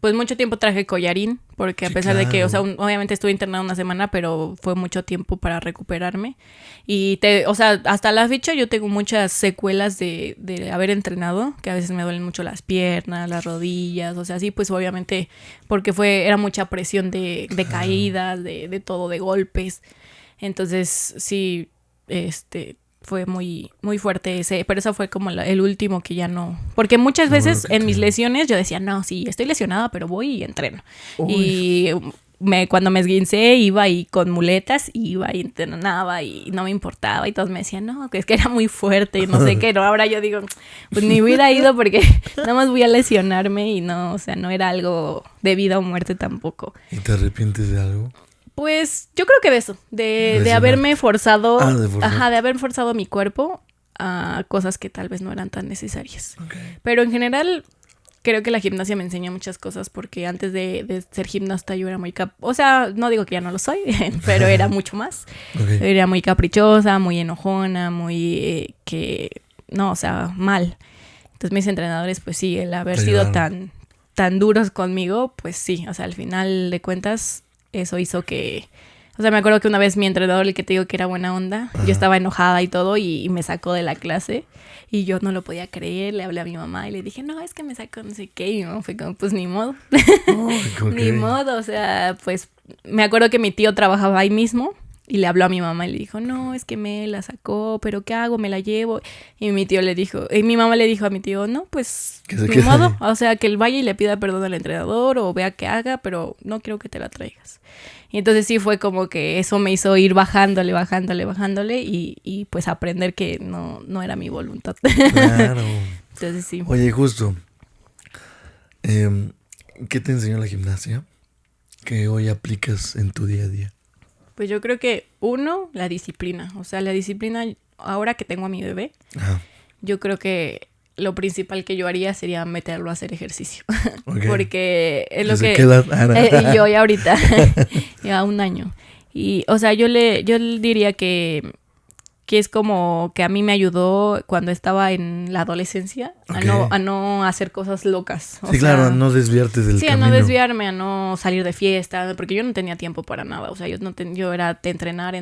pues mucho tiempo traje collarín, porque a pesar de que, o sea, obviamente estuve internada una semana, pero fue mucho tiempo para recuperarme. Y o sea, hasta la fecha yo tengo muchas secuelas de haber entrenado, que a veces me duelen mucho las piernas, las rodillas, o sea, sí, pues obviamente, porque era mucha presión de caídas, de todo, de golpes. Entonces, sí, fue muy, muy fuerte pero eso fue como el último que ya no, porque muchas veces en mis lesiones yo decía, no, sí, estoy lesionada, pero voy y entreno. Uy. cuando me esguincé iba ahí con muletas, iba y entrenaba y no me importaba y todos me decían, no, que es que era muy fuerte y no sé qué, no, ahora yo digo, pues ni hubiera ido porque nada más voy a lesionarme y no, o sea, no era algo de vida o muerte tampoco. ¿Y te arrepientes de algo? Pues yo creo que de eso, de haberme forzado, de haber forzado mi cuerpo a cosas que tal vez no eran tan necesarias. Okay. Pero en general creo que la gimnasia me enseña muchas cosas porque antes de ser gimnasta yo era muy o sea, no digo que ya no lo soy, pero era mucho más. Okay. Era muy caprichosa, muy enojona, muy no, o sea, mal. Entonces mis entrenadores, pues sí, el haber sido tan duros conmigo, pues sí, o sea, al final de cuentas eso hizo que... O sea, me acuerdo que una vez mi entrenador, el que te digo que era buena onda, yo estaba enojada y todo y me sacó de la clase y yo no lo podía creer, le hablé a mi mamá y le dije, no, es que me sacó no sé qué y no, fue como, pues ni modo, ni modo, o sea, pues me acuerdo que mi tío trabajaba ahí mismo y le habló a mi mamá y le dijo, no, es que me la sacó, pero ¿qué hago? Me la llevo. Y mi mamá le dijo a mi tío, no, pues ni modo, o sea, que él vaya y le pida perdón al entrenador o vea qué haga, pero no quiero que te la traigas. Y entonces sí fue como que eso me hizo ir bajándole y pues aprender que no era mi voluntad. Claro. Entonces sí. Oye, justo, ¿qué te enseñó la gimnasia que hoy aplicas en tu día a día? Pues yo creo que la disciplina. O sea, la disciplina, ahora que tengo a mi bebé, yo creo que lo principal que yo haría sería meterlo a hacer ejercicio. Okay. Porque es lo que... yo ya ahorita, ya 1 año. Y, o sea, yo diría que es como que a mí me ayudó cuando estaba en la adolescencia a no hacer cosas locas. Sí, claro, a no desviarte del camino. Sí, a no desviarme, a no salir de fiesta, porque yo no tenía tiempo para nada. O sea, yo era de entrenar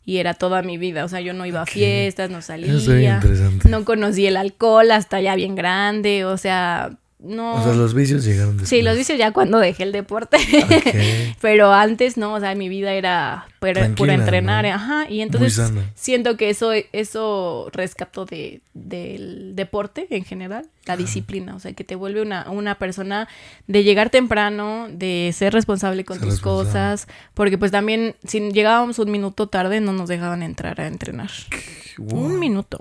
y era toda mi vida. O sea, yo no iba a fiestas, no salía, no conocí el alcohol hasta ya bien grande, o sea... No. O sea, los vicios llegaron después. Sí, los vicios ya cuando dejé el deporte. Okay. Pero antes no, o sea, mi vida era pura entrenar, ¿no? Ajá, y entonces siento que eso rescató del deporte en general, la disciplina, o sea, que te vuelve una persona de llegar temprano, de ser responsable con tus cosas, porque pues también si llegábamos 1 minuto tarde no nos dejaban entrar a entrenar. Wow. 1 minuto.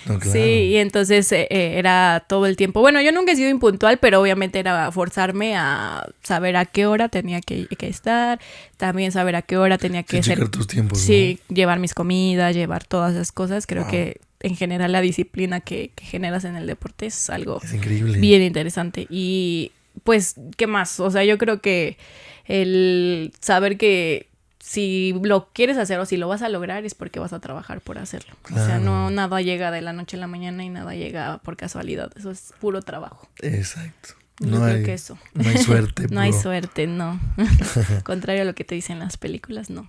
No, claro. Sí, y entonces era todo el tiempo. Bueno, yo nunca he sido impuntual, pero obviamente era forzarme a saber a qué hora tenía que estar, también saber a qué hora tenía que hacer tus tiempos, sí, ¿no? Llevar mis comidas, llevar todas esas cosas. Creo que en general la disciplina que generas en el deporte es algo bien interesante. Y pues, ¿qué más? O sea, yo creo que el saber que si lo quieres hacer o si lo vas a lograr es porque vas a trabajar por hacerlo. Claro. O sea, nada llega de la noche a la mañana y nada llega por casualidad. Eso es puro trabajo. Exacto. Yo creo que eso. No hay suerte. No hay suerte, no. Contrario a lo que te dicen las películas, no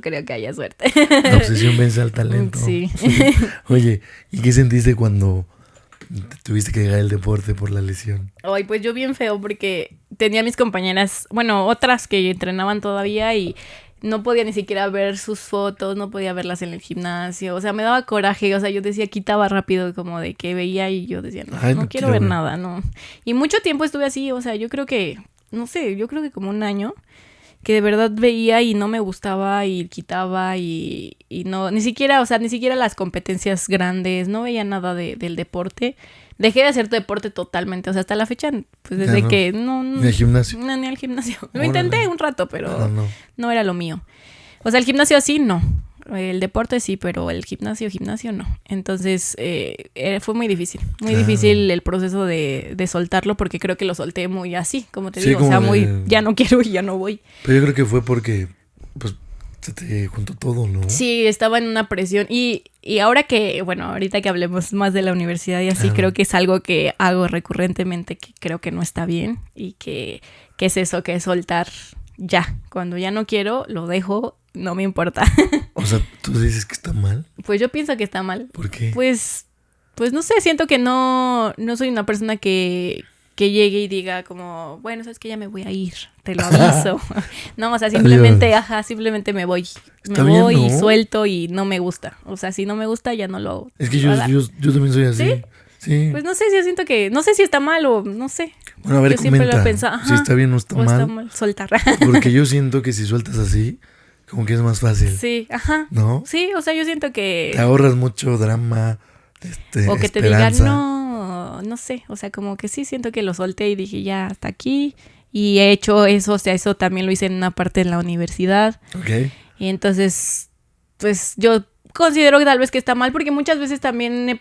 creo que haya suerte. La obsesión vence al talento. Sí. Oye, ¿y qué sentiste cuando tuviste que dejar el deporte por la lesión? Ay, pues yo bien feo porque tenía mis compañeras, bueno, otras que entrenaban todavía y no podía ni siquiera ver sus fotos, no podía verlas en el gimnasio, o sea, me daba coraje, o sea, yo decía, quitaba rápido como de que veía y yo decía, no quiero ver nada, no. Y mucho tiempo estuve así, o sea, yo creo que como 1 año, que de verdad veía y no me gustaba y quitaba y no, ni siquiera las competencias grandes, no veía nada del deporte. Dejé de hacer deporte totalmente, o sea, hasta la fecha, pues desde que no... ¿Ni al gimnasio? No, ni al gimnasio. Lo intenté un rato, pero no era lo mío. O sea, el gimnasio sí, no. El deporte sí, pero el gimnasio no. Entonces, fue muy difícil. Muy difícil el proceso de soltarlo, porque creo que lo solté muy así, como te digo. O sea, muy, ya no quiero y ya no voy. Pero yo creo que fue porque, pues, se te juntó todo, ¿no? Sí, estaba en una presión. Y ahora que, bueno, ahorita que hablemos más de la universidad y así, creo que es algo que hago recurrentemente, que creo que no está bien. Y que es eso, que es soltar ya. Cuando ya no quiero, lo dejo, no me importa. O sea, ¿tú dices que está mal? Pues yo pienso que está mal. ¿Por qué? Pues no sé, siento que no soy una persona que llegue y diga como, bueno, sabes que ya me voy a ir, te lo aviso. No, o sea, simplemente, simplemente me voy. Está me bien, voy ¿no? y suelto y no me gusta. O sea, si no me gusta, ya no lo... Es que yo también soy así. ¿Sí? Sí. Pues no sé si siento que... No sé si está mal o no sé. Bueno, a ver, yo siempre comenta lo pensaba, si está bien o está mal. Soltar. Porque yo siento que si sueltas así, como que es más fácil. Sí, ajá. ¿No? Sí, o sea, yo siento que... Te ahorras mucho drama, o que esperanza. te digan, no sé. O sea, como que sí siento que lo solté y dije, ya, hasta aquí. Y he hecho eso, o sea, eso también lo hice en una parte en la universidad. Ok. Y entonces, pues yo considero que tal vez que está mal, porque muchas veces también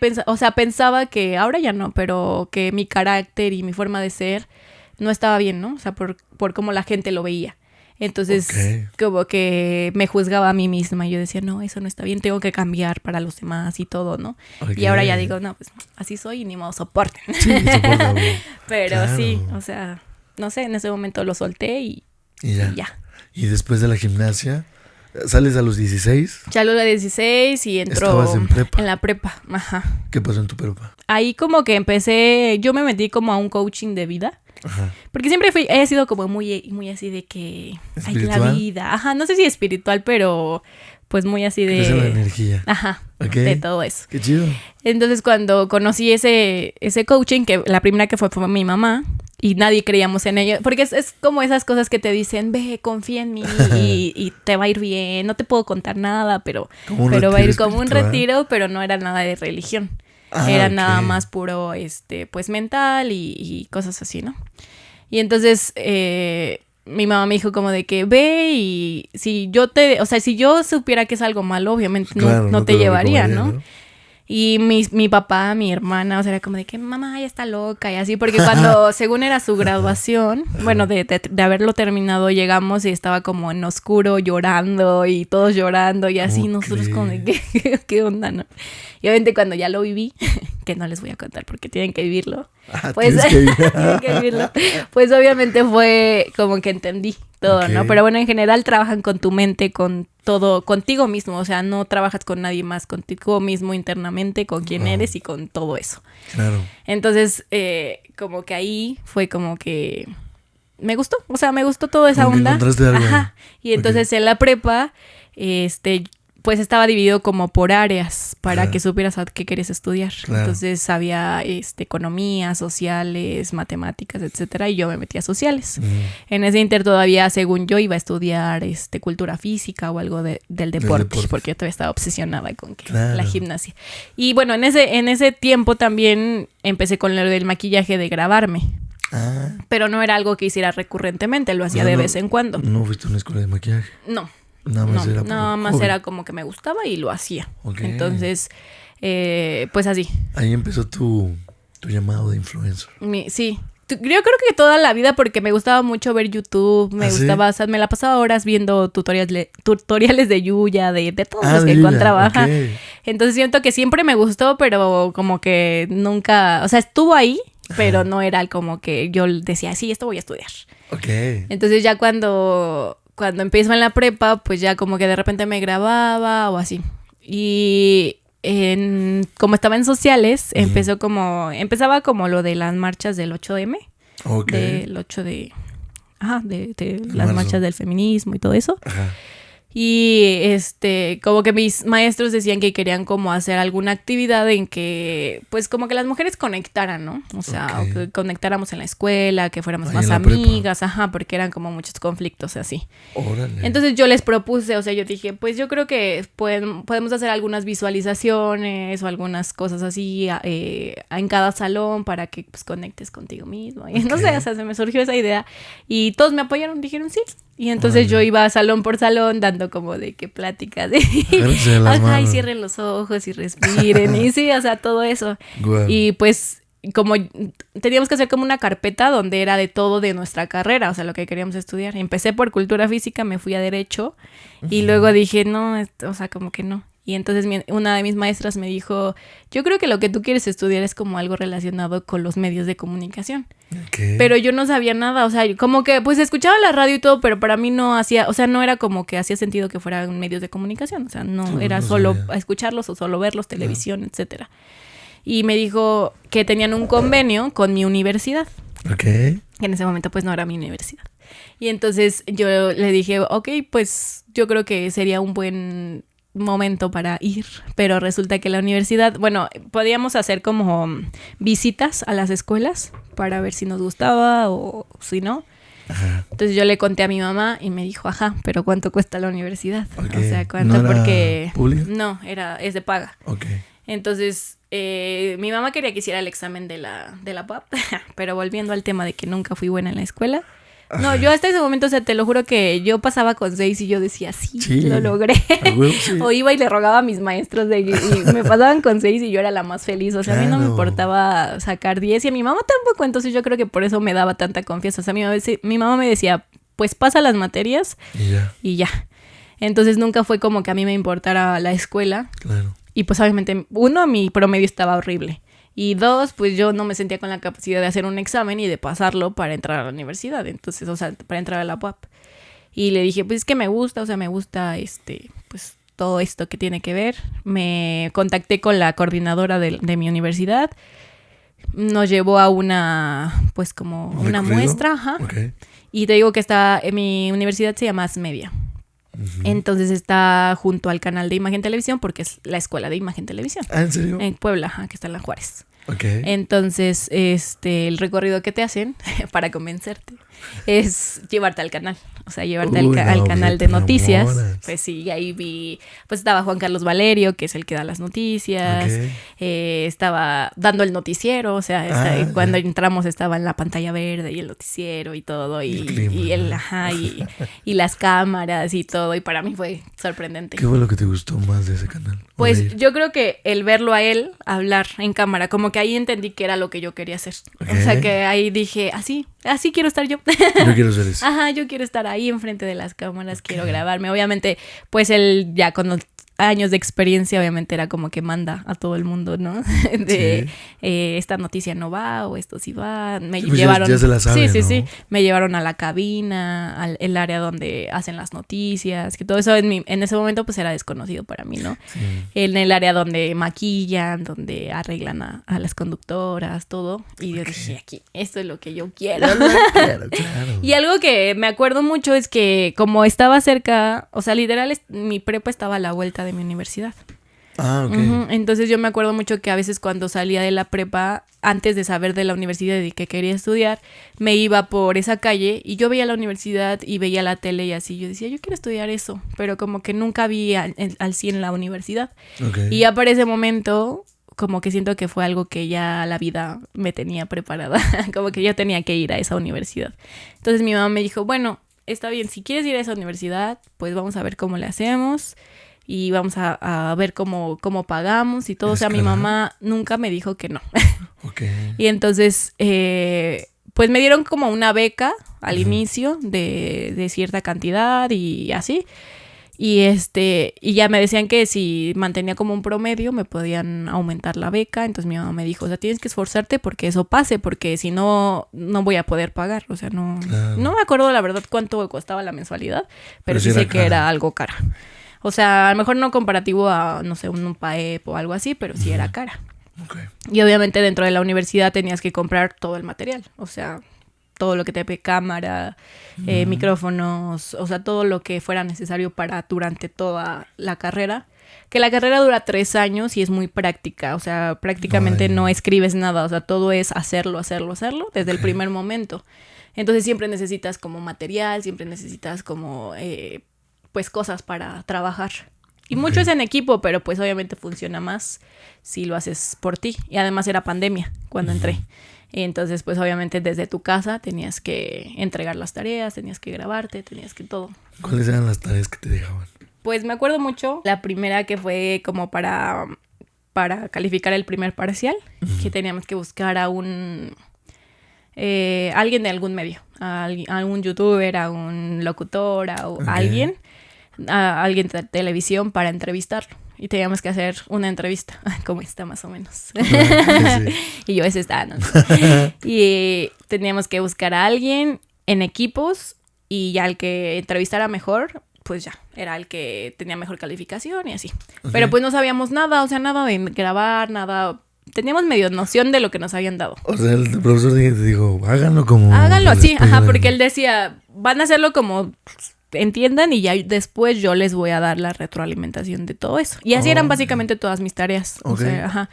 pensaba que ahora ya no, pero que mi carácter y mi forma de ser no estaba bien, ¿no? O sea, por cómo la gente lo veía. Entonces, como que me juzgaba a mí misma. Y yo decía, no, eso no está bien, tengo que cambiar para los demás y todo, ¿no? Y ahora ya digo, no, pues así soy y ni modo, soporten. Sí, soportable. Pero claro. sí, o sea, no sé, en ese momento lo solté y ya. Y después de la gimnasia, ¿sales a los 16? Ya lo de 16 y entró ¿Estabas en prepa? En la prepa, ajá. ¿Qué pasó en tu prepa? Ahí como que yo me metí como a un coaching de vida. Ajá. Porque siempre he sido como muy así de que hay la vida. Ajá, no sé si espiritual, pero pues muy así de... Es la energía. Ajá, okay. De todo eso. Qué chido. Entonces cuando conocí ese coaching, que la primera que fue mi mamá, y nadie creíamos en ella, porque es como esas cosas que te dicen, ve, confía en mí y te va a ir bien, no te puedo contar nada, pero va a ir como un retiro, pero no era nada de religión. Era nada más puro, pues mental y cosas así, ¿no? Y entonces mi mamá me dijo como de que ve y si yo supiera que es algo malo, obviamente claro, no te llevaría, ¿no? Y mi papá, mi hermana, o sea, era como de que mamá ya está loca y así, porque cuando según era su graduación, bueno, de haberlo terminado, llegamos y estaba como en oscuro llorando y todos llorando y así, nosotros como de que, ¿qué onda, no? Y obviamente cuando ya lo viví, que no les voy a contar porque tienen que vivirlo, pues tienen que vivirlo, pues obviamente fue como que entendí todo, ¿no? Pero bueno, en general trabajan con tu mente, con todo, contigo mismo, o sea, no trabajas con nadie más, contigo mismo internamente, con quién eres y con todo eso. Claro. Entonces, como que ahí fue como que me gustó, o sea, me gustó toda esa onda. Encontraste algo. Ajá. Y entonces en la prepa, pues estaba dividido como por áreas para que supieras a qué querías estudiar. Claro. Entonces había economía, sociales, matemáticas, etcétera, y yo me metí a sociales. En ese inter todavía, según yo, iba a estudiar cultura física o algo del deporte, porque yo todavía estaba obsesionada con la gimnasia. Y bueno, en ese tiempo también empecé con lo del maquillaje de grabarme. Pero no era algo que hiciera recurrentemente, lo hacía de vez en cuando. ¿No fuiste a una escuela de maquillaje? No. Nada más era como que me gustaba y lo hacía. Entonces, pues así. Ahí empezó tu llamado de influencer. Sí. Yo creo que toda la vida, porque me gustaba mucho ver YouTube, me gustaba, o sea, me la pasaba horas viendo tutoriales de Yuya, de todos los que encontraba. Entonces siento que siempre me gustó, pero como que nunca, o sea, estuvo ahí, pero no era como que yo decía, sí, esto voy a estudiar. Entonces ya cuando empiezo en la prepa, pues ya como que de repente me grababa o así. Y como estaba en sociales, empezaba como lo de las marchas del 8M. Del 8 de las marchas del feminismo y todo eso. Y como que mis maestros decían que querían como hacer alguna actividad en que, pues como que las mujeres conectaran, ¿no? O sea, o que conectáramos en la escuela, que fuéramos más amigas, porque eran como muchos conflictos así. Órale. Entonces yo les propuse, o sea, yo dije, pues yo creo que podemos hacer algunas visualizaciones o algunas cosas así en cada salón para que pues conectes contigo mismo. Y no sé, o sea, se me surgió esa idea y todos me apoyaron, dijeron sí. Y entonces yo iba salón por salón dando como de que pláticas de y cierren los ojos y respiren y sí, o sea, todo eso. Wow. Y pues como teníamos que hacer como una carpeta donde era de todo de nuestra carrera, o sea, lo que queríamos estudiar. Empecé por cultura física, me fui a derecho y luego dije, no, o sea, como que no. Y entonces una de mis maestras me dijo, yo creo que lo que tú quieres estudiar es como algo relacionado con los medios de comunicación. Pero yo no sabía nada, o sea, como que pues escuchaba la radio y todo, pero para mí no hacía, o sea, no era como que hacía sentido que fueran medios de comunicación, o sea, no era solo escucharlos o solo verlos, televisión, etcétera. Y me dijo que tenían un convenio con mi universidad. Que en ese momento pues no era mi universidad. Y entonces yo le dije, pues yo creo que sería un buen momento para ir, pero resulta que la universidad, bueno, podíamos hacer como visitas a las escuelas para ver si nos gustaba o si no. Ajá. Entonces yo le conté a mi mamá y me dijo, pero ¿cuánto cuesta la universidad? Okay. O sea, ¿cuánto? ¿No porque pública? No, es de paga. Okay. Entonces mi mamá quería que hiciera el examen de la PAP, pero volviendo al tema de que nunca fui buena en la escuela. No, yo hasta ese momento, o sea, te lo juro que yo pasaba con 6 y yo decía, sí, lo logré. Sí. O iba y le rogaba a mis maestros y me pasaban con 6 y yo era la más feliz. O sea, a mí no me importaba sacar 10 y a mi mamá tampoco, entonces yo creo que por eso me daba tanta confianza. O sea, mi mamá me decía, pues pasa las materias y ya. Entonces nunca fue como que a mí me importara la escuela. Claro. Y pues obviamente, 1, mi promedio estaba horrible. Y 2, pues yo no me sentía con la capacidad de hacer un examen y de pasarlo para entrar a la universidad. Entonces, o sea, para entrar a la UAP. Y le dije, pues es que me gusta, pues todo esto que tiene que ver. Me contacté con la coordinadora de mi universidad. Nos llevó a pues como una muestra. Ajá. Okay. Y te digo que mi universidad se llama ASMedia. Uh-huh. Entonces está junto al canal de Imagen Televisión porque es la escuela de Imagen Televisión. ¿Ah, en serio? En Puebla, que está en la Juárez. Okay. Entonces, el recorrido que te hacen para convencerte es llevarte al canal. O sea, llevarte al canal de noticias. Pues sí, y ahí pues estaba Juan Carlos Valerio, que es el que da las noticias. Okay. Estaba dando el noticiero, o sea, cuando entramos estaba en la pantalla verde y el noticiero y todo. Y las cámaras y todo. Y para mí fue sorprendente. ¿Qué fue lo que te gustó más de ese canal? Pues yo creo que el verlo a él hablar en cámara, como que ahí entendí que era lo que yo quería hacer. Okay. O sea, que ahí dije, así quiero estar yo. Yo quiero hacer eso. Ajá, yo quiero estar ahí enfrente de las cámaras, quiero grabarme. Obviamente, pues él ya con los años de experiencia, obviamente era como que manda a todo el mundo, ¿no? Esta noticia no va o esto sí va. Me llevaron. Ya se la sabe, sí, ¿no? sí. Me llevaron a la cabina, el área donde hacen las noticias, que todo eso en ese momento pues era desconocido para mí, ¿no? Sí. En el área donde maquillan, donde arreglan a las conductoras, todo. Y yo dije, aquí, esto es lo que yo quiero. Claro. Y algo que me acuerdo mucho es que como estaba cerca, o sea, literal, mi prepa estaba a la vuelta de mi universidad. Ah, ok. Uh-huh. Entonces yo me acuerdo mucho que a veces cuando salía de la prepa, antes de saber de la universidad y que quería estudiar, me iba por esa calle y yo veía la universidad y veía la tele y así. Yo decía, yo quiero estudiar eso, pero como que nunca vi al 100 la universidad. Okay. Y ya para ese momento, como que siento que fue algo que ya la vida me tenía preparada. Como que yo tenía que ir a esa universidad. Entonces mi mamá me dijo, bueno, está bien, si quieres ir a esa universidad, pues vamos a ver cómo le hacemos. Y vamos a ver cómo pagamos y todo. O sea, mi mamá nunca me dijo que no. Okay. Y entonces, pues me dieron como una beca al inicio de cierta cantidad y así. Y ya me decían que si mantenía como un promedio me podían aumentar la beca. Entonces mi mamá me dijo, o sea, tienes que esforzarte porque eso pase, porque si no, no voy a poder pagar. O sea, no me acuerdo la verdad cuánto costaba la mensualidad, pero sí sé que era algo cara. O sea, a lo mejor no comparativo a, no sé, un PAEP o algo así, pero sí era cara. Okay. Y obviamente dentro de la universidad tenías que comprar todo el material. O sea, todo lo que te pide cámara, micrófonos, o sea, todo lo que fuera necesario durante toda la carrera. Que la carrera dura 3 años y es muy práctica. O sea, prácticamente no escribes nada. O sea, todo es hacerlo desde el primer momento. Entonces siempre necesitas como material, siempre necesitas como... pues cosas para trabajar. Y mucho es en equipo, pero pues obviamente funciona más si lo haces por ti. Y además era pandemia cuando entré. Entonces pues obviamente desde tu casa tenías que entregar las tareas, tenías que grabarte, tenías que todo. ¿Cuáles eran las tareas que te dejaban? Pues me acuerdo mucho la primera que fue como para calificar el primer parcial, que teníamos que buscar a alguien de algún medio, a un youtuber, a un locutor, a alguien de televisión para entrevistarlo. Y teníamos que hacer una entrevista, como esta más o menos. Sí. Y yo no. Y teníamos que buscar a alguien en equipos y ya el que entrevistara mejor, pues ya, era el que tenía mejor calificación y así. Okay. Pero pues no sabíamos nada, o sea, nada de grabar, nada... Teníamos medio noción de lo que nos habían dado. O sea, el profesor te dijo, háganlo como... Háganlo así, porque él decía, van a hacerlo como entiendan y ya después yo les voy a dar la retroalimentación de todo eso. Y así eran básicamente todas mis tareas. O sea, ajá.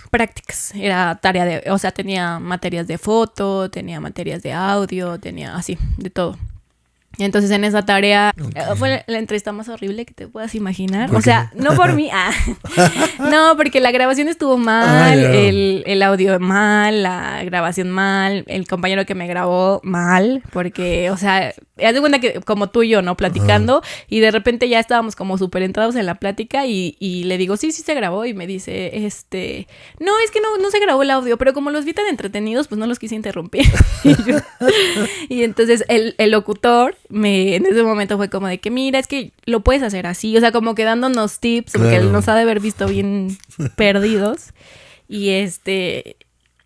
Prácticas. Era tarea de, o sea, tenía materias de foto, tenía materias de audio, tenía así, de todo. Y entonces en esa tarea fue la entrevista más horrible que te puedas imaginar. O sea, no por mí. No, porque la grabación estuvo mal, el audio mal, la grabación mal, el compañero que me grabó mal, porque, o sea, haz de cuenta que como tú y yo, ¿no? Platicando, y de repente ya estábamos como súper entrados en la plática y le digo, sí se grabó, y me dice, no, es que no se grabó el audio, pero como los vi tan entretenidos, pues no los quise interrumpir. Y entonces el locutor en ese momento fue como de que mira, es que lo puedes hacer así, o sea, como que dándonos tips, porque él nos ha de haber visto bien perdidos. Y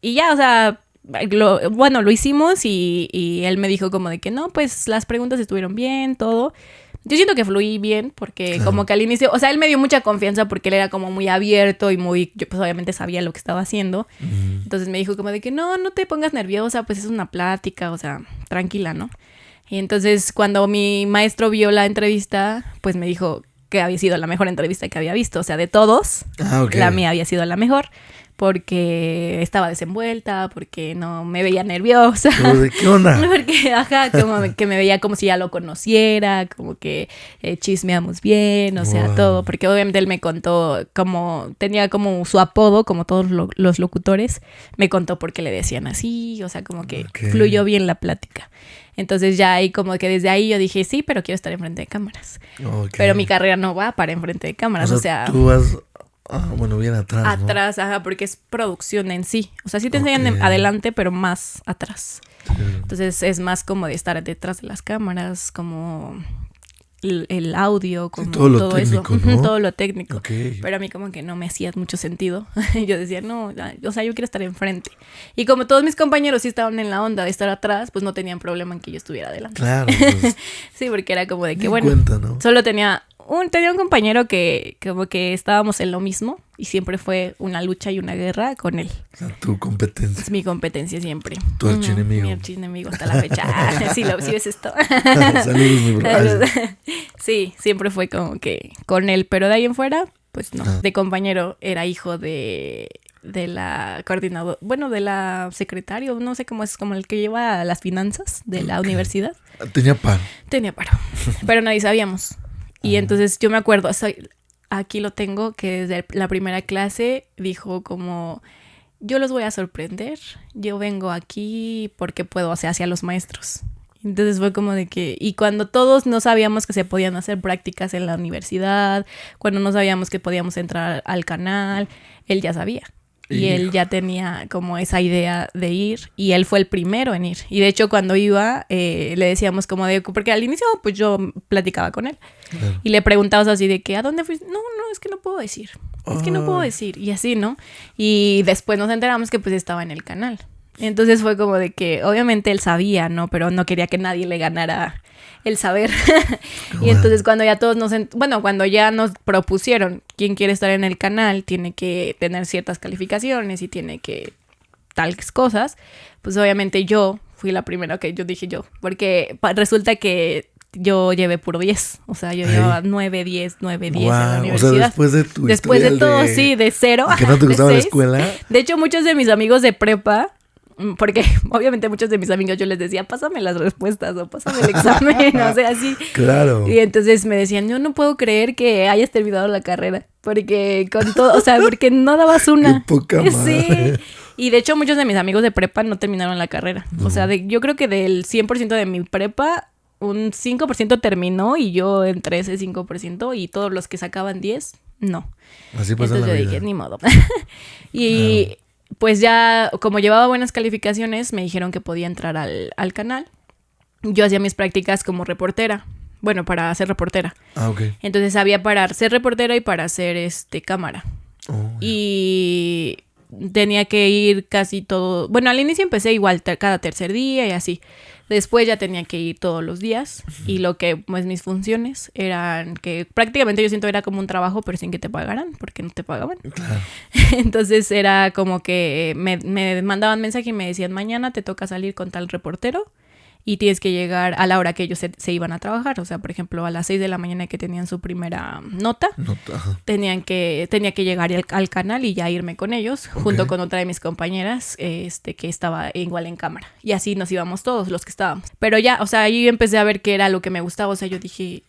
y ya, o sea, lo hicimos y él me dijo como de que no, pues las preguntas estuvieron bien, todo. Yo siento que fluí bien porque como que al inicio, o sea, él me dio mucha confianza porque él era como muy abierto y yo pues obviamente sabía lo que estaba haciendo. Entonces me dijo como de que no te pongas nerviosa, pues es una plática, o sea, tranquila, ¿no? Y entonces cuando mi maestro vio la entrevista, pues me dijo que había sido la mejor entrevista que había visto. O sea, de todos, la mía había sido la mejor. Porque estaba desenvuelta, porque no me veía nerviosa. ¿De qué onda? Porque, como que me veía como si ya lo conociera, como que chismeamos bien, o sea, todo. Porque obviamente él me contó tenía como su apodo, como todos los locutores, me contó por qué le decían así, o sea, como que fluyó bien la plática. Entonces ya ahí como que desde ahí yo dije, sí, pero quiero estar enfrente de cámaras. Pero mi carrera no va para enfrente de cámaras, o sea tú vas... bueno, bien atrás, ¿no? Atrás, porque es producción en sí. O sea, sí te enseñan adelante, pero más atrás. Sí. Entonces es más como de estar detrás de las cámaras, como el audio, como todo lo técnico, eso. ¿no? Todo lo técnico. Pero a mí como que no me hacía mucho sentido. Yo decía, no, o sea, yo quiero estar enfrente. Y como todos mis compañeros sí estaban en la onda de estar atrás, pues no tenían problema en que yo estuviera adelante. Claro. Pues, sí, porque era como de que, bueno, ¿no? Solo tenía un compañero que como que estábamos en lo mismo y siempre fue una lucha y una guerra con él. O sea, tu competencia. Es mi competencia siempre. Tu archienemigo. Mi archienemigo hasta la fecha. Sí, si ves esto. Saludos, mi bro. Sí, siempre fue como que con él, pero de ahí en fuera, pues no. De compañero era hijo de la coordinadora, bueno, de la secretaria, no sé cómo es, como el que lleva las finanzas de la universidad. Tenía paro, pero nadie sabíamos. Y entonces yo me acuerdo, aquí lo tengo, que desde la primera clase dijo como, yo los voy a sorprender, yo vengo aquí porque puedo, o sea, hacia los maestros. Entonces fue como de que, y cuando todos no sabíamos que se podían hacer prácticas en la universidad, cuando no sabíamos que podíamos entrar al canal, él ya sabía. Y él ya tenía como esa idea de ir y él fue el primero en ir. Y de hecho cuando iba le decíamos como de... Porque al inicio pues yo platicaba con él. Claro. Y le preguntabas así de que ¿a dónde fuiste? No, es que no puedo decir. Es que no puedo decir. Y así, ¿no? Y después nos enteramos que pues estaba en el canal. Entonces fue como de que obviamente él sabía, ¿no? Pero no quería que nadie le ganara el saber. Y entonces cuando ya todos cuando ya nos propusieron quién quiere estar en el canal, tiene que tener ciertas calificaciones y tiene que tales cosas, pues obviamente yo fui la primera que yo dije yo, porque resulta que yo llevé puro 10, o sea, yo llevaba 9, 10 en la universidad. O sea, después de todo, sí, de 0. Que no te gustaba la escuela. De hecho, muchos de mis amigos de prepa, porque obviamente muchos de mis amigos yo les decía, pásame las respuestas o pásame el examen, o sea, así. Claro. Y entonces me decían, yo no puedo creer que hayas terminado la carrera, porque con todo, o sea, porque no dabas una. Qué poca madre. Sí. Y de hecho muchos de mis amigos de prepa no terminaron la carrera. No. O sea, yo creo que del 100% de mi prepa, un 5% terminó y yo entré ese 5% y todos los que sacaban 10, no. Así pasa. Entonces yo dije, ni modo. Y pues ya, como llevaba buenas calificaciones, me dijeron que podía entrar al canal. Yo hacía mis prácticas como reportera. Bueno, para ser reportera. Ok. Entonces había para ser reportera y para hacer cámara. Y tenía que ir casi todo. Bueno, al inicio empecé igual cada tercer día y así. Después ya tenía que ir todos los días. Y lo que, pues, mis funciones eran que prácticamente yo siento era como un trabajo, pero sin que te pagaran, porque no te pagaban. Claro. Entonces era como que me mandaban mensaje y me decían, mañana te toca salir con tal reportero y tienes que llegar a la hora que ellos se iban a trabajar. O sea, por ejemplo, a las 6 de la mañana que tenían su primera nota, tenía que llegar al canal y ya irme con ellos, junto con otra de mis compañeras, que estaba igual en cámara. Y así nos íbamos todos los que estábamos. Pero ya, o sea, ahí empecé a ver qué era lo que me gustaba. O sea, yo dije,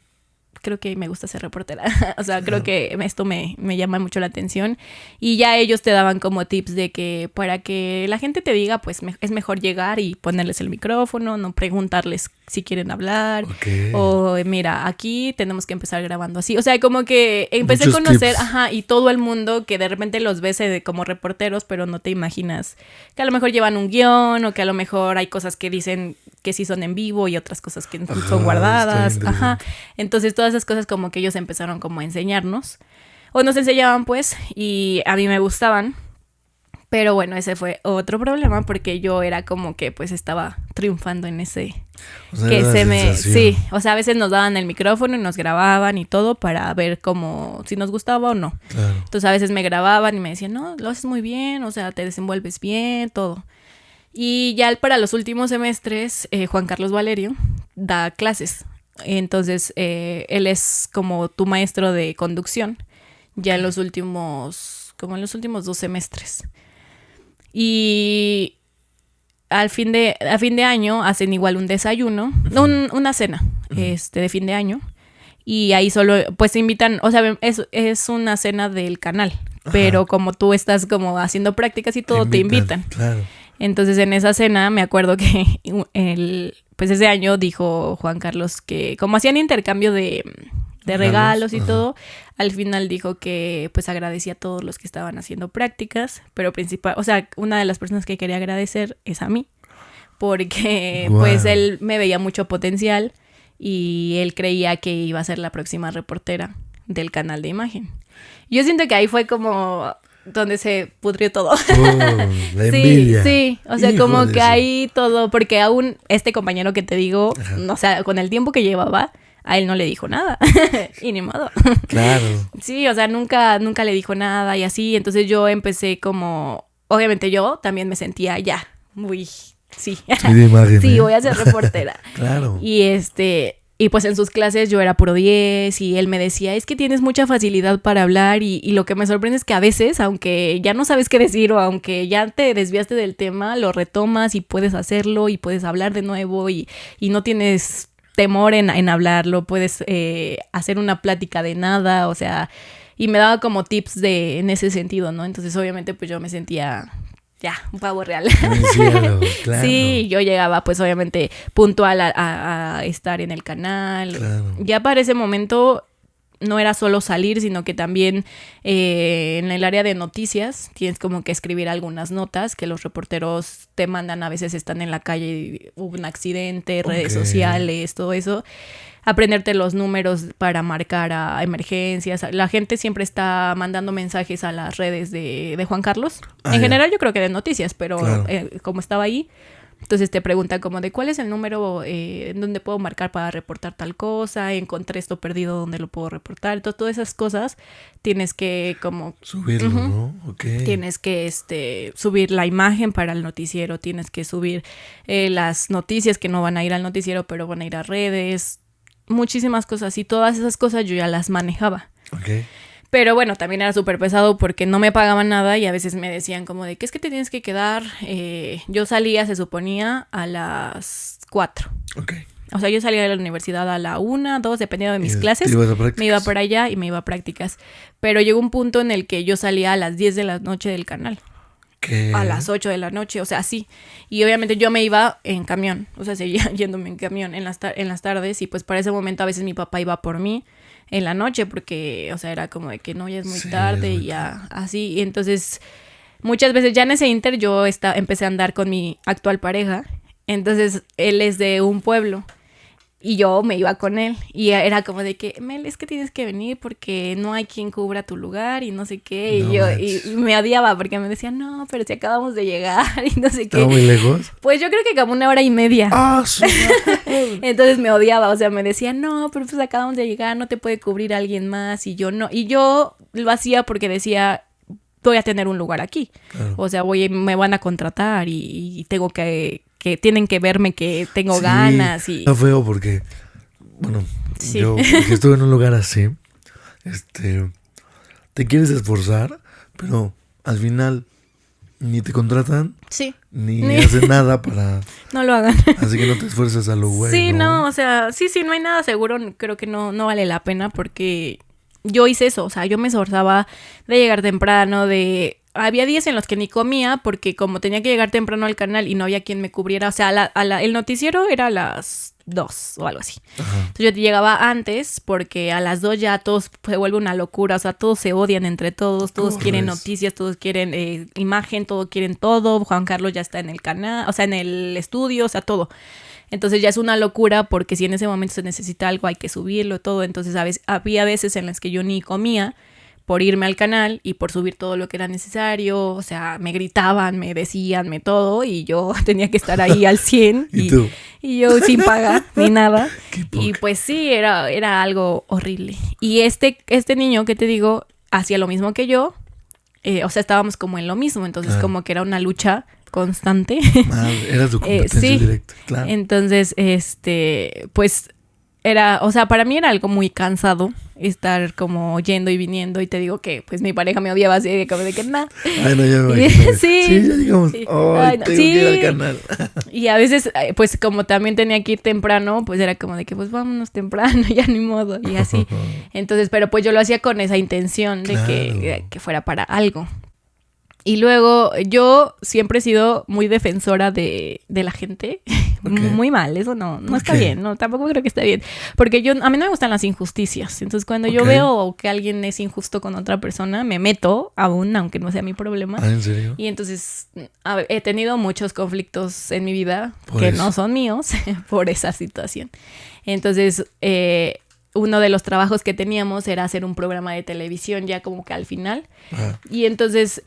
creo que me gusta ser reportera. O sea, creo que esto me llama mucho la atención. Y ya ellos te daban como tips de que para que la gente te diga, pues es mejor llegar y ponerles el micrófono, no preguntarles si quieren hablar. O mira, aquí tenemos que empezar grabando así. O sea, como que empecé a conocer, y todo el mundo que de repente los ves como reporteros, pero no te imaginas que a lo mejor llevan un guión o que a lo mejor hay cosas que dicen que sí son en vivo y otras cosas que son guardadas. Entonces todas esas cosas como que ellos empezaron como a enseñarnos. O nos enseñaban pues, y a mí me gustaban. Pero bueno, ese fue otro problema porque yo era como que pues estaba triunfando en ese... O sea, sí, o sea, a veces nos daban el micrófono y nos grababan y todo para ver como si nos gustaba o no. Claro. Entonces a veces me grababan y me decían, no, lo haces muy bien, o sea, te desenvuelves bien, todo. Y ya para los últimos semestres, Juan Carlos Valerio da clases. Entonces, él es como tu maestro de conducción, ya en los últimos 2 semestres. Y a fin de año hacen igual un desayuno, una cena de fin de año. Y ahí solo, pues se invitan, o sea, es una cena del canal. Pero como tú estás como haciendo prácticas y todo, te invitan. Claro. Entonces en esa cena me acuerdo que pues ese año dijo Juan Carlos que como hacían intercambio de regalos y todo, al final dijo que pues agradecía a todos los que estaban haciendo prácticas, pero una de las personas que quería agradecer es a mí, porque pues él me veía mucho potencial y él creía que iba a ser la próxima reportera del canal de imagen. Yo siento que ahí fue como donde se pudrió todo. La envidia. Sí, o sea, como que ahí todo, porque aún este compañero que te digo, o sea, con el tiempo que llevaba, a él no le dijo nada. Y ni modo. Claro. Sí, o sea, nunca le dijo nada y así. Entonces yo empecé como... Obviamente yo también me sentía ya muy... Sí. De imagen, sí, voy a ser reportera. Claro. Y pues en sus clases yo era puro 10 y él me decía, es que tienes mucha facilidad para hablar y lo que me sorprende es que a veces, aunque ya no sabes qué decir o aunque ya te desviaste del tema, lo retomas y puedes hacerlo y puedes hablar de nuevo y no tienes temor en hablarlo, puedes hacer una plática de nada, o sea, y me daba como tips en ese sentido, ¿no? Entonces obviamente pues yo me sentía... ya, un pavo real. Claro. Sí, yo llegaba pues obviamente puntual a estar en el canal. Claro. Ya para ese momento no era solo salir, sino que también en el área de noticias tienes como que escribir algunas notas que los reporteros te mandan, a veces están en la calle, hubo un accidente, redes sociales, todo eso. Aprenderte los números para marcar a emergencias. La gente siempre está mandando mensajes a las redes de Juan Carlos. En general yo creo que de noticias, pero como estaba ahí, entonces te preguntan como de cuál es el número donde puedo marcar para reportar tal cosa, encontré esto perdido, donde lo puedo reportar. Entonces todas esas cosas tienes que como... subirlo, ¿no? Tienes que subir la imagen para el noticiero, tienes que subir las noticias que no van a ir al noticiero, pero van a ir a redes. Muchísimas cosas y todas esas cosas yo ya las manejaba. Pero bueno, también era súper pesado porque no me pagaban nada y a veces me decían como de que es que te tienes que quedar. Yo salía, se suponía, a las 4. O sea, yo salía de la universidad a la 1, 2, dependiendo de mis clases. Me iba para allá y me iba a prácticas. Pero llegó un punto en el que yo salía a las 10 de la noche del canal. A las 8 de la noche, o sea, sí. Y obviamente yo me iba en camión, o sea, seguía yéndome en camión en las tardes y pues para ese momento a veces mi papá iba por mí en la noche porque, o sea, era como de que no, ya es muy tarde y ya así. Y entonces muchas veces ya en ese inter yo empecé a andar con mi actual pareja, entonces él es de un pueblo. Y yo me iba con él y era como de que, Mel, es que tienes que venir porque no hay quien cubra tu lugar y no sé qué. Y me odiaba porque me decía, no, pero si acabamos de llegar y no sé qué. ¿Estaba muy lejos? Pues yo creo que como 1 hora y media. Sí. Entonces me odiaba, o sea, me decía, no, pero pues acabamos de llegar, no te puede cubrir alguien más. Y yo no. Y yo lo hacía porque decía, voy a tener un lugar aquí. O sea, me van a contratar y tengo que que tienen que verme que tengo ganas y... Está feo porque, bueno, Sí. yo porque estuve en un lugar así, te quieres esforzar, pero al final ni te contratan, Sí. ni hacen nada para... No lo hagan. Así que no te esfuerces a lo güey, Sí, ¿no? no, o sea, sí, no hay nada seguro, creo que no vale la pena porque yo hice eso, o sea, yo me esforzaba de llegar temprano, había días en los que ni comía porque como tenía que llegar temprano al canal y no había quien me cubriera, o sea, el noticiero era a las 2 o algo así. Ajá. Entonces yo llegaba antes porque a las 2 ya todos se vuelve una locura, o sea, todos se odian entre todos quieren noticias, todos quieren imagen, todos quieren todo, Juan Carlos ya está en el canal, o sea, en el estudio, o sea, todo. Entonces ya es una locura porque si en ese momento se necesita algo hay que subirlo, todo. Entonces había veces en las que yo ni comía por irme al canal y por subir todo lo que era necesario. O sea, me gritaban, me decían, todo y yo tenía que estar ahí al 100 y yo sin pagar ni nada. Y pues sí, era algo horrible. Y este niño que te digo hacía lo mismo que yo. O sea, estábamos como en lo mismo. Entonces como que era una lucha constante. Era tu competencia directa, claro. Entonces, pues era, o sea, para mí era algo muy cansado estar como yendo y viniendo y te digo que pues mi pareja me odiaba así de como de que nada. Ay, no, ya me imagino. Sí, ya digamos, sí. ay, tengo que ir al canal. Y a veces, pues como también tenía que ir temprano, pues era como de que pues vámonos temprano, ya ni modo, y así. Entonces, pero pues yo lo hacía con esa intención de que fuera para algo. Y luego yo siempre he sido muy defensora de la gente. Okay. Muy mal, eso no está bien, no, tampoco creo que esté bien. Porque a mí no me gustan las injusticias. Entonces cuando yo veo que alguien es injusto con otra persona, me meto aún, aunque no sea mi problema. ¿Ah, en serio? Y entonces he tenido muchos conflictos en mi vida que no son míos por esa situación. Entonces, uno de los trabajos que teníamos era hacer un programa de televisión ya como que al final. Ajá. Y entonces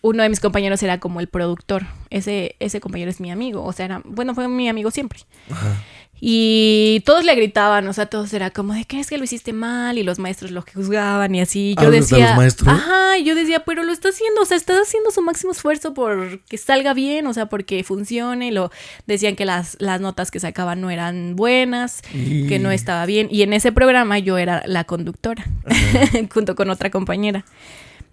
uno de mis compañeros era como el productor. Ese compañero es mi amigo. O sea, fue mi amigo siempre. Ajá. Y todos le gritaban, o sea, todos era como de que es que lo hiciste mal y los maestros lo juzgaban y así. Yo decía, los maestros? Ajá, yo decía, pero lo está haciendo, o sea, está haciendo su máximo esfuerzo por que salga bien, o sea, porque funcione. Decían que las notas que sacaban no eran buenas, que no estaba bien. Y en ese programa yo era la conductora, junto con otra compañera.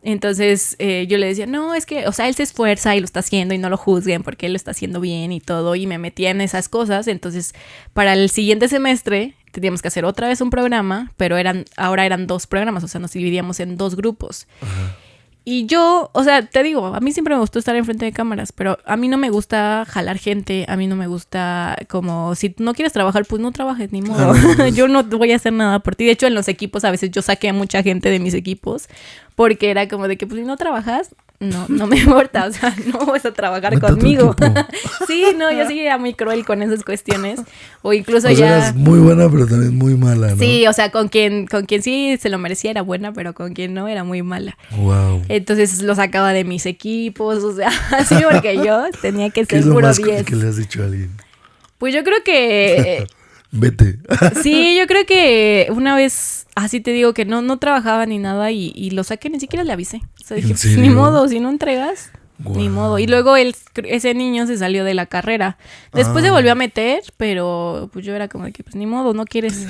Entonces yo le decía, no, es que, o sea, él se esfuerza y lo está haciendo y no lo juzguen porque él lo está haciendo bien y todo, y me metía en esas cosas. Entonces, para el siguiente semestre teníamos que hacer otra vez un programa, pero ahora eran 2 programas, o sea, nos dividíamos en 2 grupos. Ajá. Y yo, o sea, te digo, a mí siempre me gustó estar enfrente de cámaras, pero a mí no me gusta jalar gente, a mí no me gusta como, si no quieres trabajar, pues no trabajes, ni modo. Yo no voy a hacer nada por ti. De hecho, en los equipos a veces yo saqué a mucha gente de mis equipos porque era como de que, pues si no trabajas, no me importa, o sea, no vas a trabajar conmigo. Sí, no, yo sí era muy cruel con esas cuestiones. O incluso ya... eras muy buena, pero también muy mala, ¿no? Sí, o sea, con quien sí se lo merecía era buena, pero con quien no era muy mala. Wow. Entonces lo sacaba de mis equipos, o sea, así porque yo tenía que ser puro 10. ¿Qué es lo más 10. que le has dicho a alguien? Pues yo creo que... Vete. Sí, yo creo que una vez, así te digo, que no trabajaba ni nada y lo saqué, ni siquiera le avisé. O sea, dije, pues, ni modo, si no entregas, ni modo. Y luego ese niño se salió de la carrera. Después se volvió a meter, pero pues yo era como de que, pues ni modo, no quieres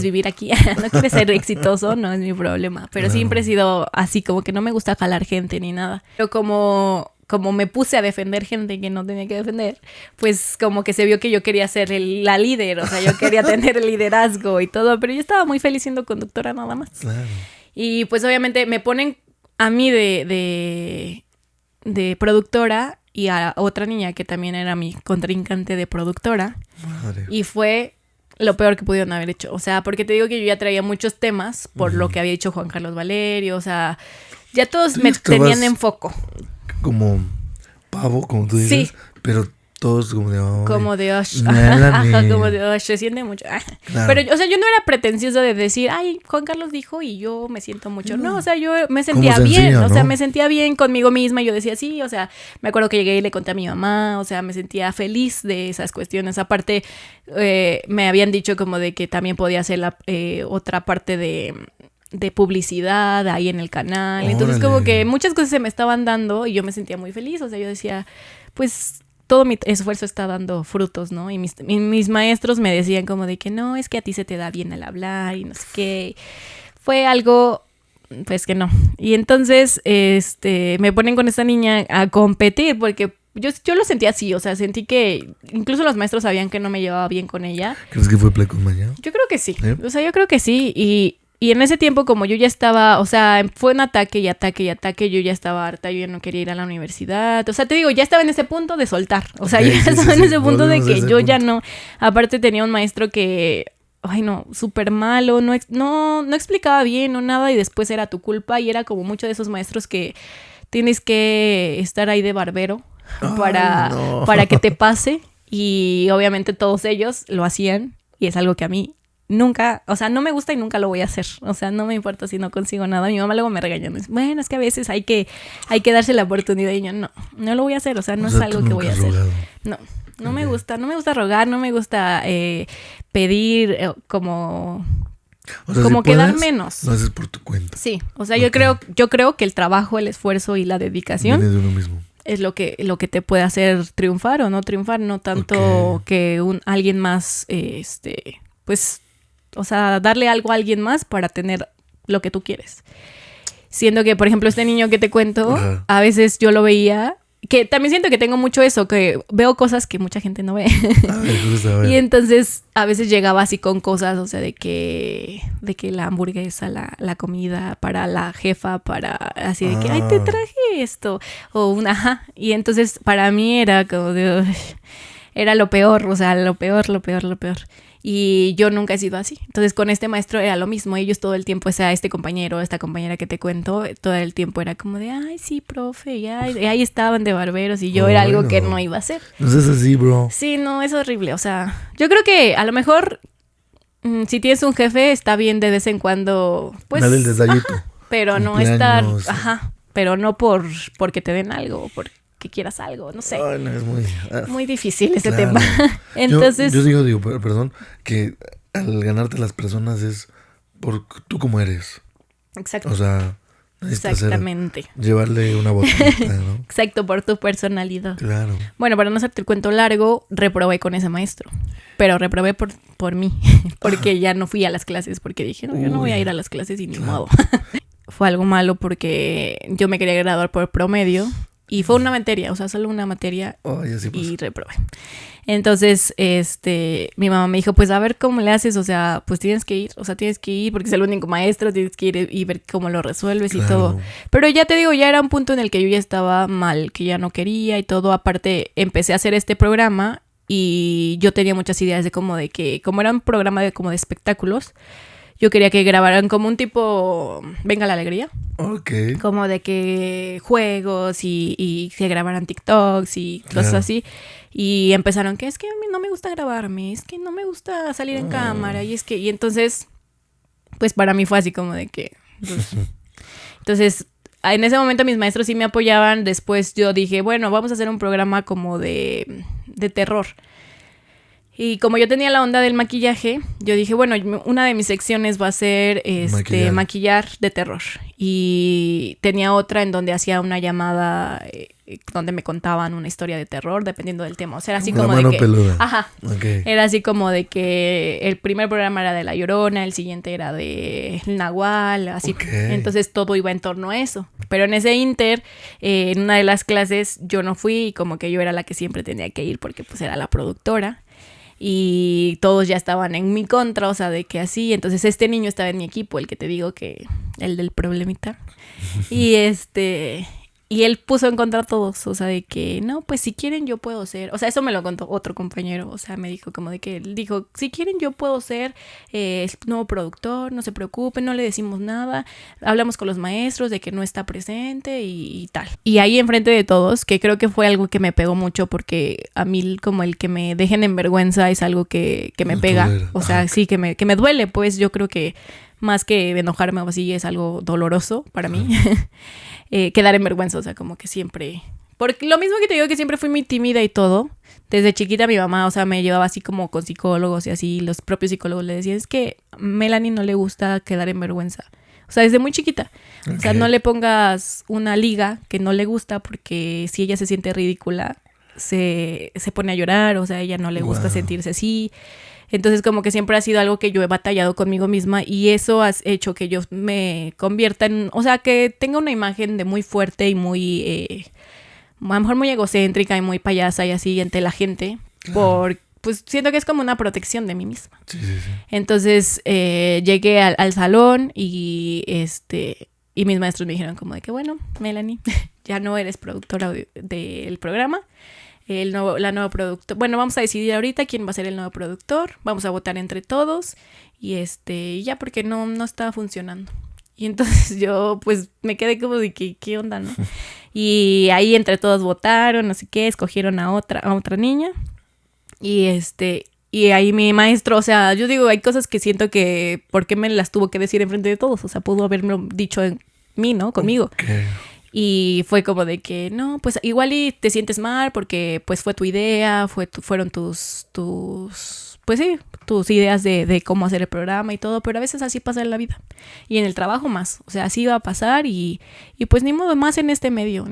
vivir aquí, no quieres ser exitoso, no es mi problema. Pero siempre he sido así, como que no me gusta jalar gente ni nada. Pero como me puse a defender gente que no tenía que defender, pues como que se vio que yo quería ser la líder, o sea, yo quería tener el liderazgo y todo, pero yo estaba muy feliz siendo conductora nada más. Claro. Y pues obviamente me ponen a mí de productora y a otra niña que también era mi contrincante de productora. Madre. Y fue lo peor que pudieron haber hecho, o sea, porque te digo que yo ya traía muchos temas por lo que había dicho Juan Carlos Valerio, o sea, ya todos me tenían en foco. Como pavo, como tú dices, sí. Pero todos como de... Oh, como de... como de... se siente mucho. Claro. Pero, o sea, yo no era pretenciosa de decir, ay, Juan Carlos dijo y yo me siento mucho. No, o sea, yo me sentía bien, ¿no? O sea, me sentía bien conmigo misma y yo decía, sí, o sea, me acuerdo que llegué y le conté a mi mamá, o sea, me sentía feliz de esas cuestiones. Aparte, me habían dicho como de que también podía hacer otra parte de publicidad ahí en el canal. Órale. Entonces como que muchas cosas se me estaban dando y yo me sentía muy feliz, o sea, yo decía, pues todo mi esfuerzo está dando frutos, ¿no? Y mis maestros me decían como de que no, es que a ti se te da bien el hablar y no sé qué. Fue algo, pues que no. Y entonces, me ponen con esta niña a competir porque yo lo sentí así, o sea, sentí que incluso los maestros sabían que no me llevaba bien con ella. ¿Crees que fue pleco mañana? Yo creo que sí, o sea, yo creo que sí. Y en ese tiempo, como yo ya estaba, o sea, fue un ataque y ataque y ataque, yo ya estaba harta, yo ya no quería ir a la universidad. O sea, te digo, ya estaba en ese punto de soltar. O sea, ya estaba en ese punto de que yo ya no. Aparte tenía un maestro que, ay no, súper malo, no explicaba bien o nada y después era tu culpa y era como muchos de esos maestros que tienes que estar ahí de barbero para que te pase. Y obviamente todos ellos lo hacían y es algo que a mí nunca, o sea, no me gusta y nunca lo voy a hacer. O sea, no me importa si no consigo nada. Mi mamá luego me regaña. Me dice, bueno, es que a veces hay que darse la oportunidad. Y yo, no lo voy a hacer. O sea, no es algo que voy a hacer. No me gusta rogar, no me gusta pedir como si quedar puedes, menos. Lo haces por tu cuenta. Sí, o sea, yo creo que el trabajo, el esfuerzo y la dedicación viene de uno mismo. Es lo que te puede hacer triunfar o no triunfar, no tanto que alguien más, pues, o sea, darle algo a alguien más para tener lo que tú quieres. Siendo que, por ejemplo, este niño que te cuento, a veces yo lo veía, que también siento que tengo mucho eso, que veo cosas que mucha gente no ve. A ver. Y entonces a veces llegaba así con cosas, o sea, de que la hamburguesa, la comida para la jefa, para así de que, ay, te traje esto, o una, y entonces para mí era como de, era lo peor, o sea, lo peor. Y yo nunca he sido así. Entonces con este maestro era lo mismo. Ellos todo el tiempo, o sea, este compañero, esta compañera que te cuento, todo el tiempo era como de, ay, sí, profe, y ahí estaban de barberos y yo era algo que no iba a hacer. No seas así, bro. Sí, no, es horrible. O sea, yo creo que a lo mejor si tienes un jefe está bien de vez en cuando, pues... Dale el detallito. Pero no estar... pero no porque te den algo, porque quieras algo, no sé. Ay, no, es muy difícil ese tema. Entonces, yo digo, perdón, que al ganarte las personas es por tú como eres. Exacto. O sea, exactamente. Llevarle una botellita, ¿no? Exacto, por tu personalidad. Claro. Bueno, para no hacerte el cuento largo, reprobé con ese maestro. Pero reprobé por mí. Porque ya no fui a las clases. Porque dije, no, yo no voy a ir a las clases y ni modo. Fue algo malo porque yo me quería graduar por promedio. Y fue una materia, o sea, solo una materia y reprobé. Entonces, mi mamá me dijo, pues a ver cómo le haces, o sea, pues tienes que ir porque es el único maestro, tienes que ir y ver cómo lo resuelves y todo. Pero ya te digo, ya era un punto en el que yo ya estaba mal, que ya no quería y todo. Aparte, empecé a hacer este programa y yo tenía muchas ideas de como era un programa como de espectáculos, yo quería que grabaran como un tipo Venga la Alegría. Ok. Como de que juegos y se grabaran TikToks y cosas así. Y empezaron que es que a mí no me gusta grabarme, es que no me gusta salir en cámara. Y entonces, pues para mí fue así como de que... Pues, entonces, en ese momento mis maestros sí me apoyaban. Después yo dije, bueno, vamos a hacer un programa como de terror. Y como yo tenía la onda del maquillaje, yo dije, bueno, una de mis secciones va a ser maquillar de terror. Y tenía otra en donde hacía una llamada donde me contaban una historia de terror, dependiendo del tema. O sea, era así como de que... peluda. Ajá. Okay. Era así como de que el primer programa era de La Llorona, el siguiente era de El Nahual, así. Okay. Entonces todo iba en torno a eso. Pero en ese inter, en una de las clases, yo no fui y como que yo era la que siempre tenía que ir porque pues era la productora. Y todos ya estaban en mi contra, o sea, de que así. Entonces este niño estaba en mi equipo, el que te digo que... el del problemita. Y y él puso en contra a todos, o sea, de que no, pues si quieren yo puedo ser, o sea, eso me lo contó otro compañero, o sea, me dijo como de que él dijo, si quieren yo puedo ser nuevo productor, no se preocupen, no le decimos nada, hablamos con los maestros de que no está presente y tal. Y ahí enfrente de todos, que creo que fue algo que me pegó mucho porque a mí como el que me dejen en vergüenza es algo que me pega, o sea, sí, que me duele, pues yo creo que más que enojarme o así es algo doloroso para mí. Quedar en vergüenza, o sea, como que siempre... Porque lo mismo que te digo que siempre fui muy tímida y todo. Desde chiquita mi mamá, o sea, me llevaba así como con psicólogos y así. Los propios psicólogos le decían, es que a Melanie no le gusta quedar en vergüenza. O sea, desde muy chiquita. Okay. O sea, no le pongas una liga que no le gusta porque si ella se siente ridícula, se pone a llorar, o sea, a ella no le gusta sentirse así. Entonces como que siempre ha sido algo que yo he batallado conmigo misma y eso ha hecho que yo me convierta en, o sea, que tenga una imagen de muy fuerte y muy, a lo mejor muy egocéntrica y muy payasa y así ante la gente, pues siento que es como una protección de mí misma. Sí. Entonces llegué al salón y y mis maestros me dijeron como de que bueno, Melanie, ya no eres productora del programa. La nueva productora, bueno, vamos a decidir ahorita quién va a ser el nuevo productor, vamos a votar entre todos y ya porque no estaba funcionando. Y entonces yo pues me quedé como de que qué onda, ¿no? Y ahí entre todos votaron, no sé qué, escogieron a otra niña y y ahí mi maestro, o sea, yo digo, hay cosas que siento que ¿por qué me las tuvo que decir enfrente de todos? O sea, pudo haberme dicho en mí, ¿no? Conmigo. Okay. Y fue como de que, no, pues igual y te sientes mal porque pues fue tu idea, fueron tus pues sí, tus ideas de cómo hacer el programa y todo, pero a veces así pasa en la vida. Y en el trabajo más, o sea, así va a pasar y pues ni modo más en este medio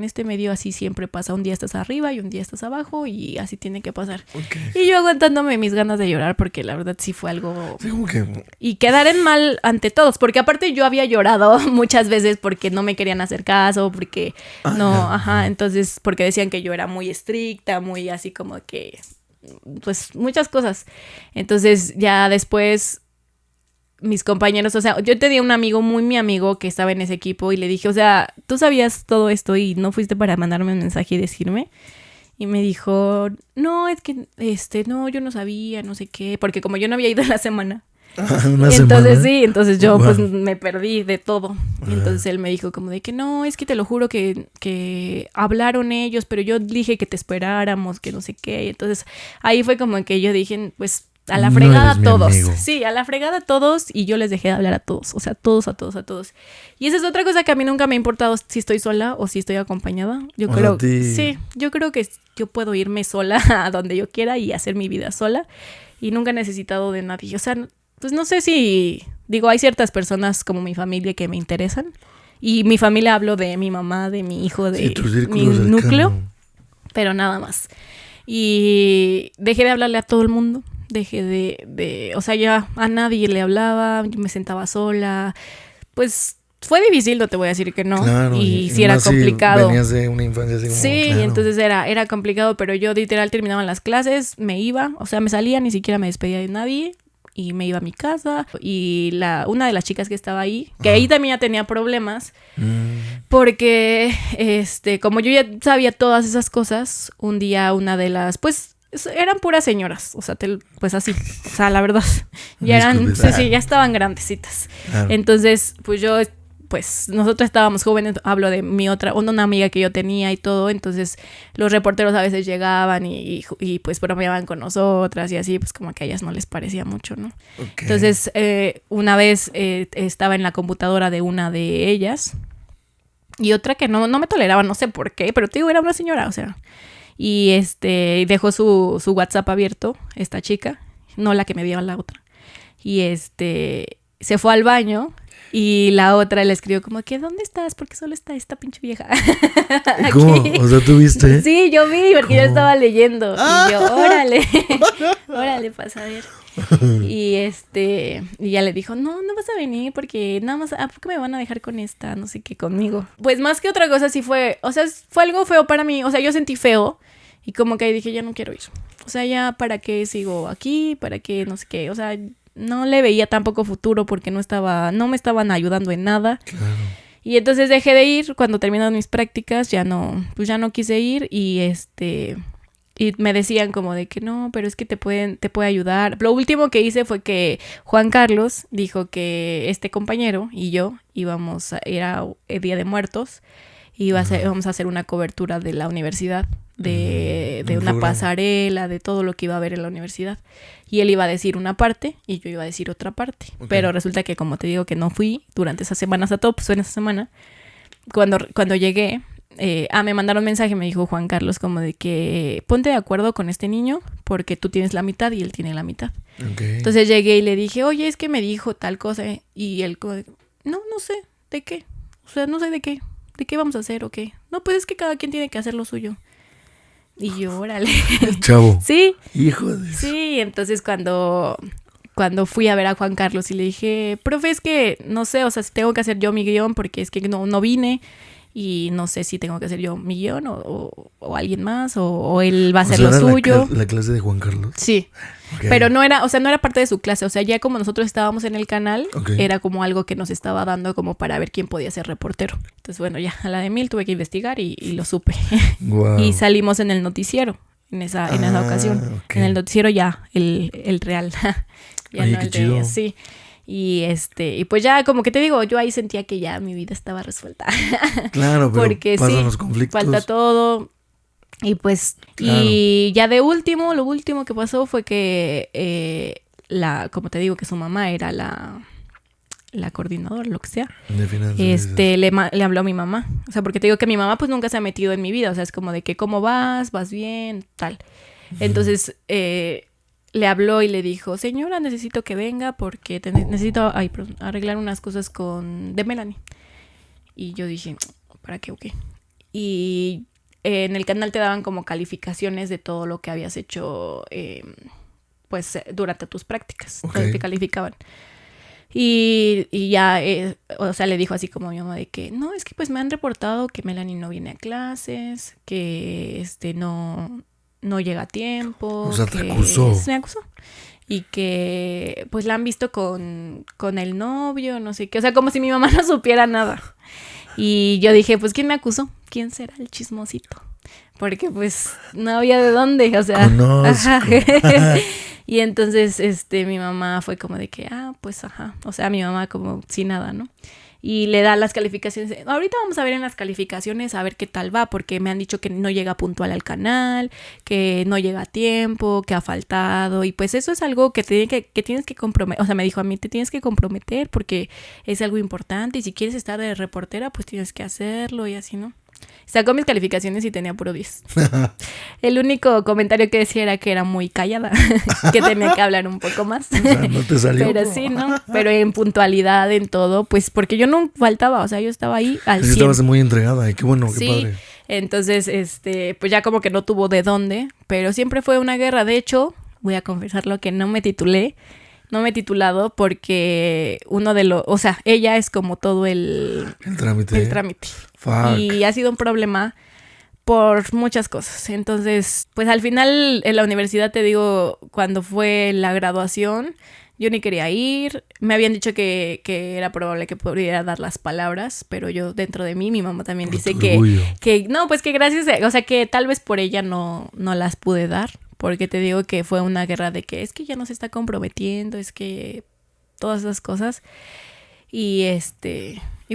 así siempre pasa. Un día estás arriba y un día estás abajo y así tiene que pasar. Okay. Y yo aguantándome mis ganas de llorar porque la verdad sí fue algo... Sí, como que... Y quedar en mal ante todos, porque aparte yo había llorado muchas veces porque no me querían hacer caso, porque entonces porque decían que yo era muy estricta, muy así como que... pues muchas cosas. Entonces ya después mis compañeros, o sea, yo tenía un amigo, muy mi amigo, que estaba en ese equipo y le dije, o sea, ¿tú sabías todo esto y no fuiste para mandarme un mensaje y decirme? Y me dijo, no, es que, no, yo no sabía, no sé qué, porque como yo no había ido en la semana. Entonces yo pues me perdí de todo. Y entonces él me dijo como de que no, es que te lo juro que hablaron ellos, pero yo dije que te esperáramos, que no sé qué. Y entonces ahí fue como que yo dije, pues a la fregada a todos. Sí, a la fregada a todos y yo les dejé de hablar a todos. O sea, todos. Y esa es otra cosa que a mí nunca me ha importado si estoy sola o si estoy acompañada. Yo creo que yo puedo irme sola a donde yo quiera y hacer mi vida sola. Y nunca he necesitado de nadie. O sea, pues no sé si... Digo, hay ciertas personas como mi familia que me interesan. Y mi familia hablo de mi mamá, de mi hijo, de mi núcleo. Pero nada más. Y dejé de hablarle a todo el mundo. Dejé de... O sea, ya a nadie le hablaba. Yo me sentaba sola. Pues fue difícil, no te voy a decir que no. Claro, y sí era complicado. Venías de una infancia así como... Sí, claro. Y entonces era complicado. Pero yo literal terminaban las clases, me iba. O sea, me salía, ni siquiera me despedía de nadie. Y me iba a mi casa y una de las chicas que estaba ahí, que ahí también ya tenía problemas, porque como yo ya sabía todas esas cosas, un día una de las, pues eran puras señoras, o sea, pues así, o sea, la verdad, ya eran, sí, ya estaban grandecitas. Claro. Entonces, pues nosotros estábamos jóvenes, hablo de una amiga que yo tenía y todo, entonces los reporteros a veces llegaban y pues bromeaban con nosotras y así, pues como que a ellas no les parecía mucho, ¿no? Okay. Entonces, una vez estaba en la computadora de una de ellas y otra que no me toleraba, no sé por qué, pero te digo, era una señora, o sea, y dejó su WhatsApp abierto, esta chica, no la que me dio la otra, y se fue al baño. Y la otra le escribió como que ¿dónde estás? Porque solo está esta pinche vieja. ¿Cómo? O sea, ¿tú viste? Sí, yo vi porque yo estaba leyendo. Y yo, órale, pasa a ver. Y y ya le dijo, no vas a venir porque nada más, ¿a poco me van a dejar con esta? No sé qué, conmigo. Pues más que otra cosa sí fue, o sea, fue algo feo para mí. O sea, yo sentí feo y como que dije, ya no quiero ir. O sea, ya para qué sigo aquí, para qué, no sé qué, o sea... No le veía tampoco futuro porque no me estaban ayudando en nada. Claro. Y entonces dejé de ir. Cuando terminaron mis prácticas ya no quise ir y y me decían como de que no, pero es que te puede ayudar. Lo último que hice fue que Juan Carlos dijo que este compañero y yo íbamos a ir a Día de Muertos y vamos a hacer una cobertura de la universidad. De una pasarela, de todo lo que iba a haber en la universidad. Y él iba a decir una parte y yo iba a decir otra parte. Okay. Pero resulta que, como te digo, que no fui durante esas semanas a todo, pues en esa semana. Cuando llegué, me mandaron un mensaje, me dijo Juan Carlos como de que ponte de acuerdo con este niño porque tú tienes la mitad y él tiene la mitad. Okay. Entonces llegué y le dije, oye, es que me dijo tal cosa. Y él como, no sé, ¿de qué? O sea, no sé de qué vamos a hacer o qué. No, pues es que cada quien tiene que hacer lo suyo. Y yo, órale. Chavo. Sí. Hijo de... Sí, entonces cuando fui a ver a Juan Carlos y le dije, profe, es que no sé, o sea, si tengo que hacer yo mi guión porque es que no vine y no sé si tengo que hacer yo mi guión o alguien más o él va a hacer lo suyo. La clase de Juan Carlos. Sí. Okay. Pero no era parte de su clase, o sea, ya como nosotros estábamos en el canal, era como algo que nos estaba dando como para ver quién podía ser reportero. Entonces, bueno, ya a la de 1000 tuve que investigar y lo supe. Wow. Y salimos en el noticiero en esa ocasión. Okay. En el noticiero ya, el real. Ya oye, no qué el chido. de, sí. Y pues ya, como que te digo, yo ahí sentía que ya mi vida estaba resuelta. Claro, pero porque pasan los conflictos. Falta todo. Y pues, claro. Y ya lo último que pasó fue que como te digo, que su mamá era la coordinadora, lo que sea. De finanzas. Le habló a mi mamá. O sea, porque te digo que mi mamá pues nunca se ha metido en mi vida. O sea, es como de que cómo vas bien, tal. Entonces, le habló y le dijo, señora, necesito que venga porque necesito arreglar unas cosas de Melanie. Y yo dije, ¿para qué o qué? Y en el canal te daban como calificaciones de todo lo que habías hecho pues durante tus prácticas. Okay. Te calificaban. Y ya, o sea, le dijo así como a mi mamá de que, no, es que pues me han reportado que Melanie no viene a clases, que no llega a tiempo. O sea, te acusó. Me acusó. Y que pues la han visto con el novio, no sé qué. O sea, como si mi mamá no supiera nada. Y yo dije, pues, ¿quién me acusó? ¿Quién será el chismosito? Porque pues no había de dónde, o sea. Y entonces mi mamá fue como de que, pues ajá. O sea, mi mamá como sin nada, ¿no? Y le da las calificaciones. Ahorita vamos a ver en las calificaciones a ver qué tal va, porque me han dicho que no llega puntual al canal, que no llega a tiempo, que ha faltado. Y pues eso es algo que tienes que comprometer. O sea, me dijo a mí, te tienes que comprometer porque es algo importante y si quieres estar de reportera, pues tienes que hacerlo y así, ¿no? Sacó mis calificaciones y tenía puro 10. El único comentario que decía era que era muy callada, que tenía que hablar un poco más. O sea, no te salió. Pero sí, ¿no? Pero en puntualidad, en todo, pues porque yo no faltaba, o sea, yo estaba ahí al 100. Estabas muy entregada, qué bueno, qué sí, padre. Entonces, pues ya como que no tuvo de dónde, pero siempre fue una guerra. De hecho, voy a confesarlo que no me he titulado porque o sea, ella es como todo el trámite. El trámite. Fuck. Y ha sido un problema por muchas cosas. Entonces, pues al final en la universidad, te digo, cuando fue la graduación, yo ni quería ir. Me habían dicho que era probable que pudiera dar las palabras, pero yo dentro de mí, mi mamá también dice que no, pues que gracias, o sea, que tal vez por ella no las pude dar. Porque te digo que fue una guerra de que es que ya no se está comprometiendo, es que todas esas cosas. Y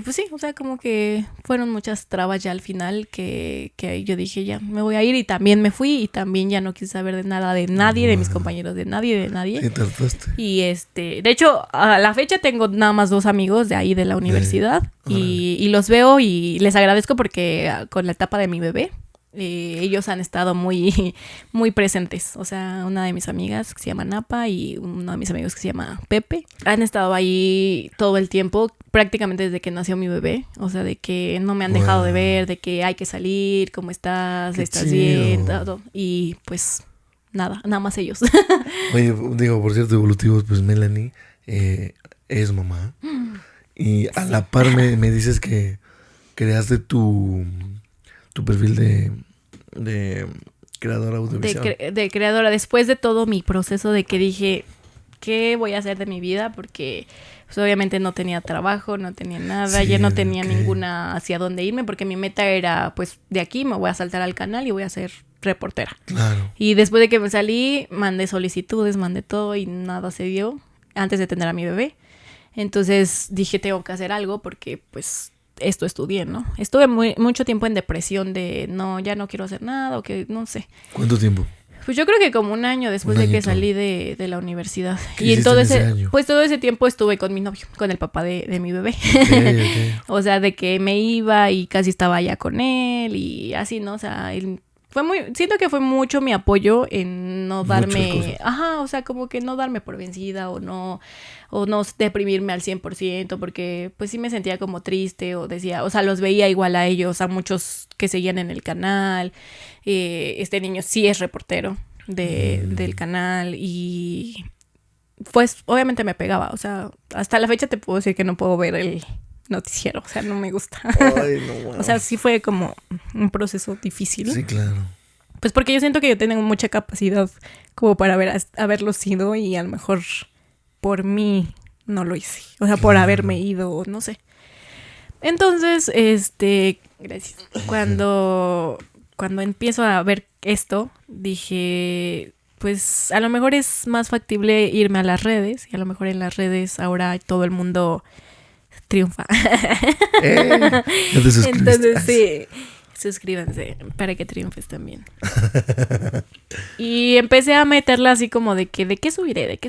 pues sí, o sea, como que fueron muchas trabas ya al final que yo dije ya me voy a ir y también me fui y también ya no quise saber de nada de nadie, de mis compañeros, de nadie. Sí, te hartaste. Y de hecho, a la fecha tengo nada más 2 amigos de ahí de la universidad y los veo y les agradezco porque con la etapa de mi bebé, ellos han estado muy, muy presentes. O sea, una de mis amigas que se llama Napa y uno de mis amigos que se llama Pepe han estado ahí todo el tiempo, prácticamente desde que nació mi bebé. O sea, de que no me han dejado de ver, de que hay que salir, ¿cómo estás? ¿Estás bien? Todo. Y pues nada más ellos. Oye, digo, por cierto, evolutivos, pues Melanie es mamá. Y a la par me dices que creaste tu perfil de creadora audiovisual. De creadora. Después de todo mi proceso de que dije, ¿qué voy a hacer de mi vida? Porque pues, obviamente no tenía trabajo, no tenía nada, sí, ya no tenía ninguna hacia dónde irme, porque mi meta era, pues, de aquí me voy a saltar al canal y voy a ser reportera. Claro. Y después de que me salí, mandé solicitudes, mandé todo y nada se dio antes de tener a mi bebé. Entonces dije, tengo que hacer algo porque, pues, esto estudié, ¿no? Estuve mucho tiempo en depresión de no, ya no quiero hacer nada o que no sé. ¿Cuánto tiempo? Pues yo creo que como un año después de que salí de la universidad. Y en todo ese pues todo ese tiempo estuve con mi novio, con el papá de mi bebé. Okay. O sea, de que me iba y casi estaba allá con él y así, ¿no? O sea, él siento que fue mucho mi apoyo en no darme, Ajá, o sea, como que no darme por vencida o no deprimirme al 100%, porque pues sí me sentía como triste o decía, o sea, los veía igual a ellos, a muchos que seguían en el canal. Este niño sí es reportero del canal y pues obviamente me pegaba, o sea, hasta la fecha te puedo decir que no puedo ver el noticiero, o sea, no me gusta. Ay, no, wow. O sea, sí fue como un proceso difícil. Sí, claro. Pues porque yo siento que yo tengo mucha capacidad como para haberlo sido y a lo mejor por mí no lo hice. O sea, por haberme ido, no sé. Entonces, gracias. Cuando empiezo a ver esto, dije, pues a lo mejor es más factible irme a las redes y a lo mejor en las redes ahora todo el mundo triunfa. ¿Ya te suscribiste? Entonces, sí, suscríbanse para que triunfes también. Y empecé a meterla así como de qué subiré.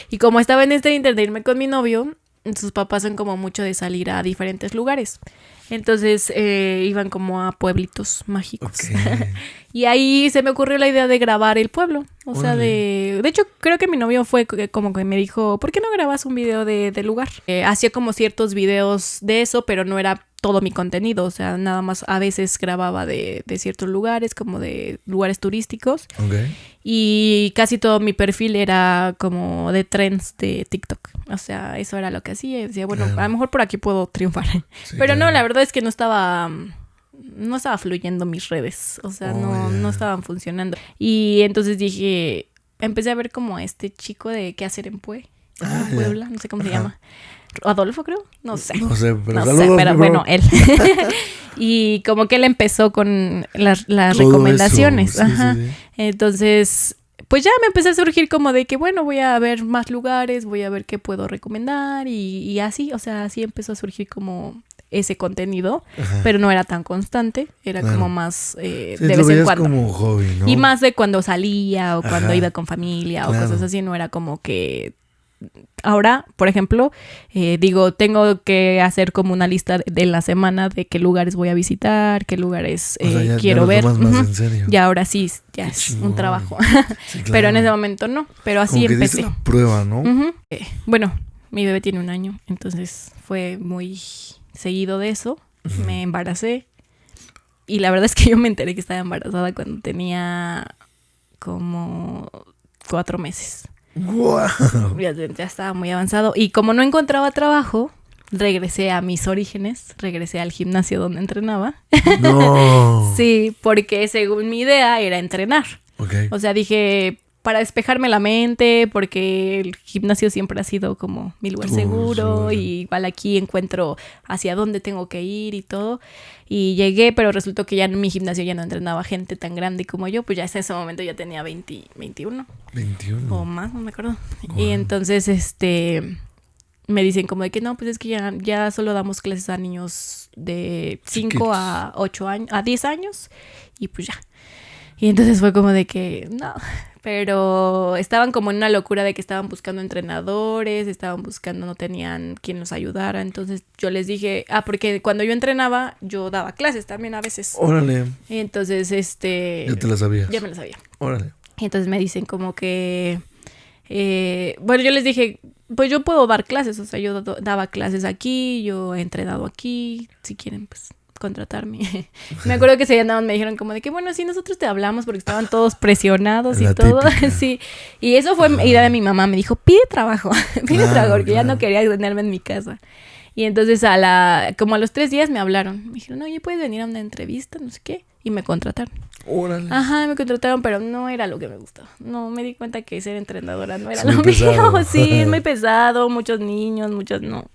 Y como estaba en este inter de irme con mi novio, sus papás son como mucho de salir a diferentes lugares. Entonces iban como a pueblitos mágicos. Okay. Y ahí se me ocurrió la idea de grabar el pueblo. O sea, de hecho, creo que mi novio fue como que me dijo, ¿por qué no grabas un video del lugar? Hacía como ciertos videos de eso, pero no era todo mi contenido. O sea, nada más a veces grababa de ciertos lugares, como de lugares turísticos. Okay. Y casi todo mi perfil era como de trends de TikTok. O sea, eso era lo que hacía. Y decía, bueno, a lo mejor por aquí puedo triunfar. Sí, pero no, la verdad es que no estaba fluyendo mis redes. O sea, no estaban funcionando. Y entonces dije, empecé a ver como a este chico de qué hacer en Puebla, no sé cómo se llama. Adolfo, creo. No sé, pero bueno, él. Y como que él empezó con las recomendaciones. Sí, ajá. Sí. Entonces, pues ya me empecé a surgir como de que, bueno, voy a ver más lugares, voy a ver qué puedo recomendar y así, o sea, así empezó a surgir como ese contenido, ajá, pero no era tan constante, era como más de vez en cuando. Como hobby, ¿no? Y más de cuando salía o cuando iba con familia o cosas así, no era como que... Ahora, por ejemplo, digo, tengo que hacer como una lista de la semana de qué lugares voy a visitar, qué lugares quiero ver. Más en serio. Y ahora sí, ya qué es chingón. Un trabajo. Sí, claro. Pero en ese momento no. Pero así como empecé. La prueba, ¿no? Bueno, mi bebé tiene 1 año, entonces fue muy seguido de eso. Me embaracé. Y la verdad es que yo me enteré que estaba embarazada cuando tenía como 4 meses. Wow. Ya estaba muy avanzado. Y como no encontraba trabajo, regresé a mis orígenes, regresé al gimnasio donde entrenaba. No. Sí, porque según mi idea era entrenar. Okay. O sea, dije, para despejarme la mente, porque el gimnasio siempre ha sido como mi lugar seguro, y igual aquí encuentro hacia dónde tengo que ir y todo. Y llegué, pero resultó que ya en mi gimnasio ya no entrenaba gente tan grande como yo, pues ya hasta ese momento ya tenía 21. 21. O más, no me acuerdo. Wow. Y entonces, me dicen como de que no, pues es que ya solo damos clases a niños de 5 a 8 años, a 10 años, y pues ya. Y entonces fue como de que, no, pero estaban como en una locura de que estaban buscando entrenadores, no tenían quien los ayudara. Entonces yo les dije, porque cuando yo entrenaba, yo daba clases también a veces. Órale. Y entonces, ¿Ya te las sabías? Ya me las sabía. Órale. Y entonces me dicen como que, bueno, yo les dije, pues yo puedo dar clases, o sea, yo daba clases aquí, yo he entrenado aquí, si quieren, pues contratarme. Me acuerdo que se andaban, me dijeron como de que, bueno, sí, nosotros te hablamos porque estaban todos presionados y todo. Sí. Y eso fue idea de mi mamá, me dijo, pide trabajo, porque ya no quería tenerme en mi casa. Y entonces como a los 3 días me hablaron, me dijeron, oye, ¿puedes venir a una entrevista? No sé qué. Y me contrataron. Órale. Ajá, me contrataron, pero no era lo que me gustaba. No, me di cuenta que ser entrenadora no era lo mío. Sí, es muy pesado, muchos niños, no.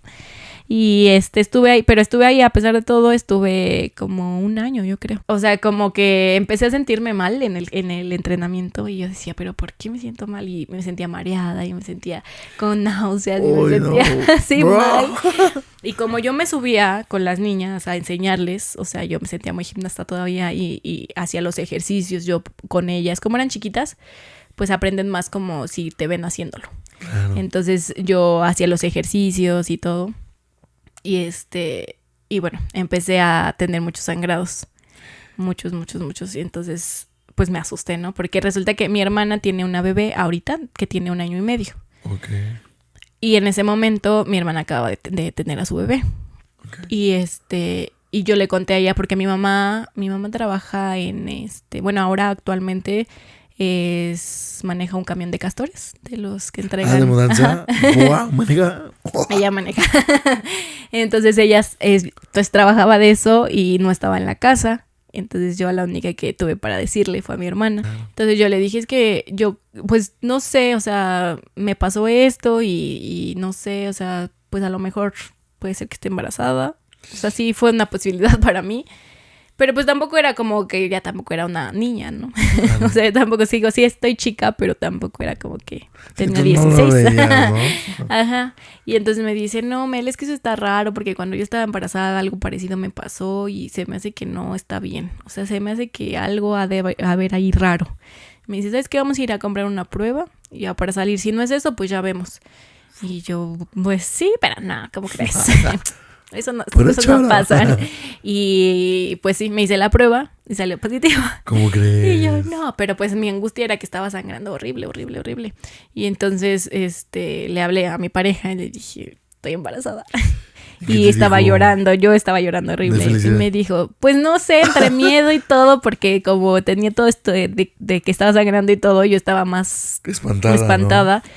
Y estuve ahí, a pesar de todo, estuve como 1 año, yo creo. O sea, como que empecé a sentirme mal en el entrenamiento y yo decía, ¿pero por qué me siento mal? Y me sentía mareada y me sentía con náuseas y me sentía así mal. Y como yo me subía con las niñas a enseñarles, o sea, yo me sentía muy gimnasta todavía y hacía los ejercicios yo con ellas. Como eran chiquitas, pues aprenden más como si te ven haciéndolo. Claro. Entonces yo hacía los ejercicios y todo. Y bueno, empecé a tener muchos sangrados. Muchos. Y entonces pues me asusté, ¿no? Porque resulta que mi hermana tiene una bebé ahorita que tiene 1 año y medio. Ok. Y en ese momento mi hermana acaba de tener a su bebé. Okay. Y yo le conté a ella porque mi mamá trabaja en bueno, ahora actualmente maneja un camión de castores, de los que entregan. ¿De mudanza? ¡Wow! Maneja. Ella maneja. Entonces ella pues trabajaba de eso y no estaba en la casa. Entonces yo la única que tuve para decirle fue a mi hermana. Entonces yo le dije, es que yo, pues no sé, o sea, me pasó esto y no sé, o sea, pues a lo mejor puede ser que esté embarazada. O sea, sí fue una posibilidad para mí. Pero pues tampoco era como que ya tampoco era una niña, ¿no? O sea, tampoco sigo, sí estoy chica, pero tampoco era como que tenía 16. No veías, ¿no? Ajá. Y entonces me dice, no, Mel, es que eso está raro porque cuando yo estaba embarazada algo parecido me pasó y se me hace que no está bien. O sea, se me hace que algo ha de haber ahí raro. Me dice, ¿sabes qué? Vamos a ir a comprar una prueba y ya para salir. Si no es eso, pues ya vemos. Y yo, pues sí, pero no, ¿cómo crees? Eso no pasa. Y pues sí, me hice la prueba y salió positiva. ¿Cómo crees? Y yo, no, pero pues mi angustia era que estaba sangrando horrible. Y entonces le hablé a mi pareja y le dije, estoy embarazada. Y estaba llorando, yo estaba llorando horrible. Y me dijo, pues no sé, entre miedo y todo, porque como tenía todo esto de que estaba sangrando y todo, yo estaba más espantada. ¿No?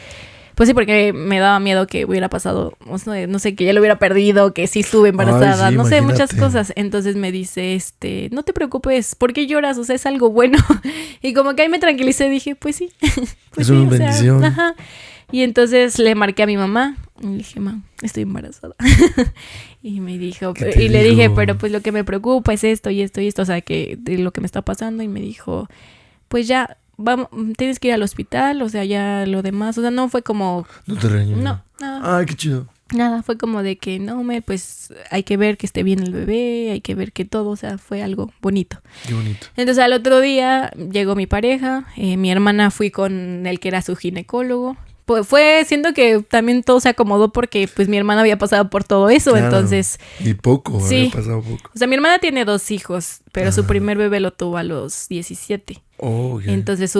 Pues sí, porque me daba miedo que hubiera pasado, no sé, que ya lo hubiera perdido, que sí estuve embarazada, no sé, muchas cosas. Entonces me dice, no te preocupes, ¿por qué lloras? O sea, es algo bueno. Y como que ahí me tranquilicé, dije, pues sí. Pues es una bendición. Ajá. Y entonces le marqué a mi mamá y le dije, mamá, estoy embarazada. Y me dijo, y le dije, pero pues lo que me preocupa es esto y esto y esto, o sea, que de lo que me está pasando. Y me dijo, pues ya, vamos, tienes que ir al hospital, o sea, ya lo demás, o sea, no fue como... No te reñí. No, nada. Ay, qué chido. Nada, fue como de que no, pues hay que ver que esté bien el bebé, hay que ver que todo, o sea, fue algo bonito. Qué bonito. Entonces al otro día llegó mi pareja, mi hermana fui con el que era su ginecólogo. Pues siento que también todo se acomodó porque pues mi hermana había pasado por todo eso, claro, entonces... Y poco, sí, había pasado poco. O sea, mi hermana tiene 2 hijos, pero su primer bebé lo tuvo a los 17. Oh, okay. Entonces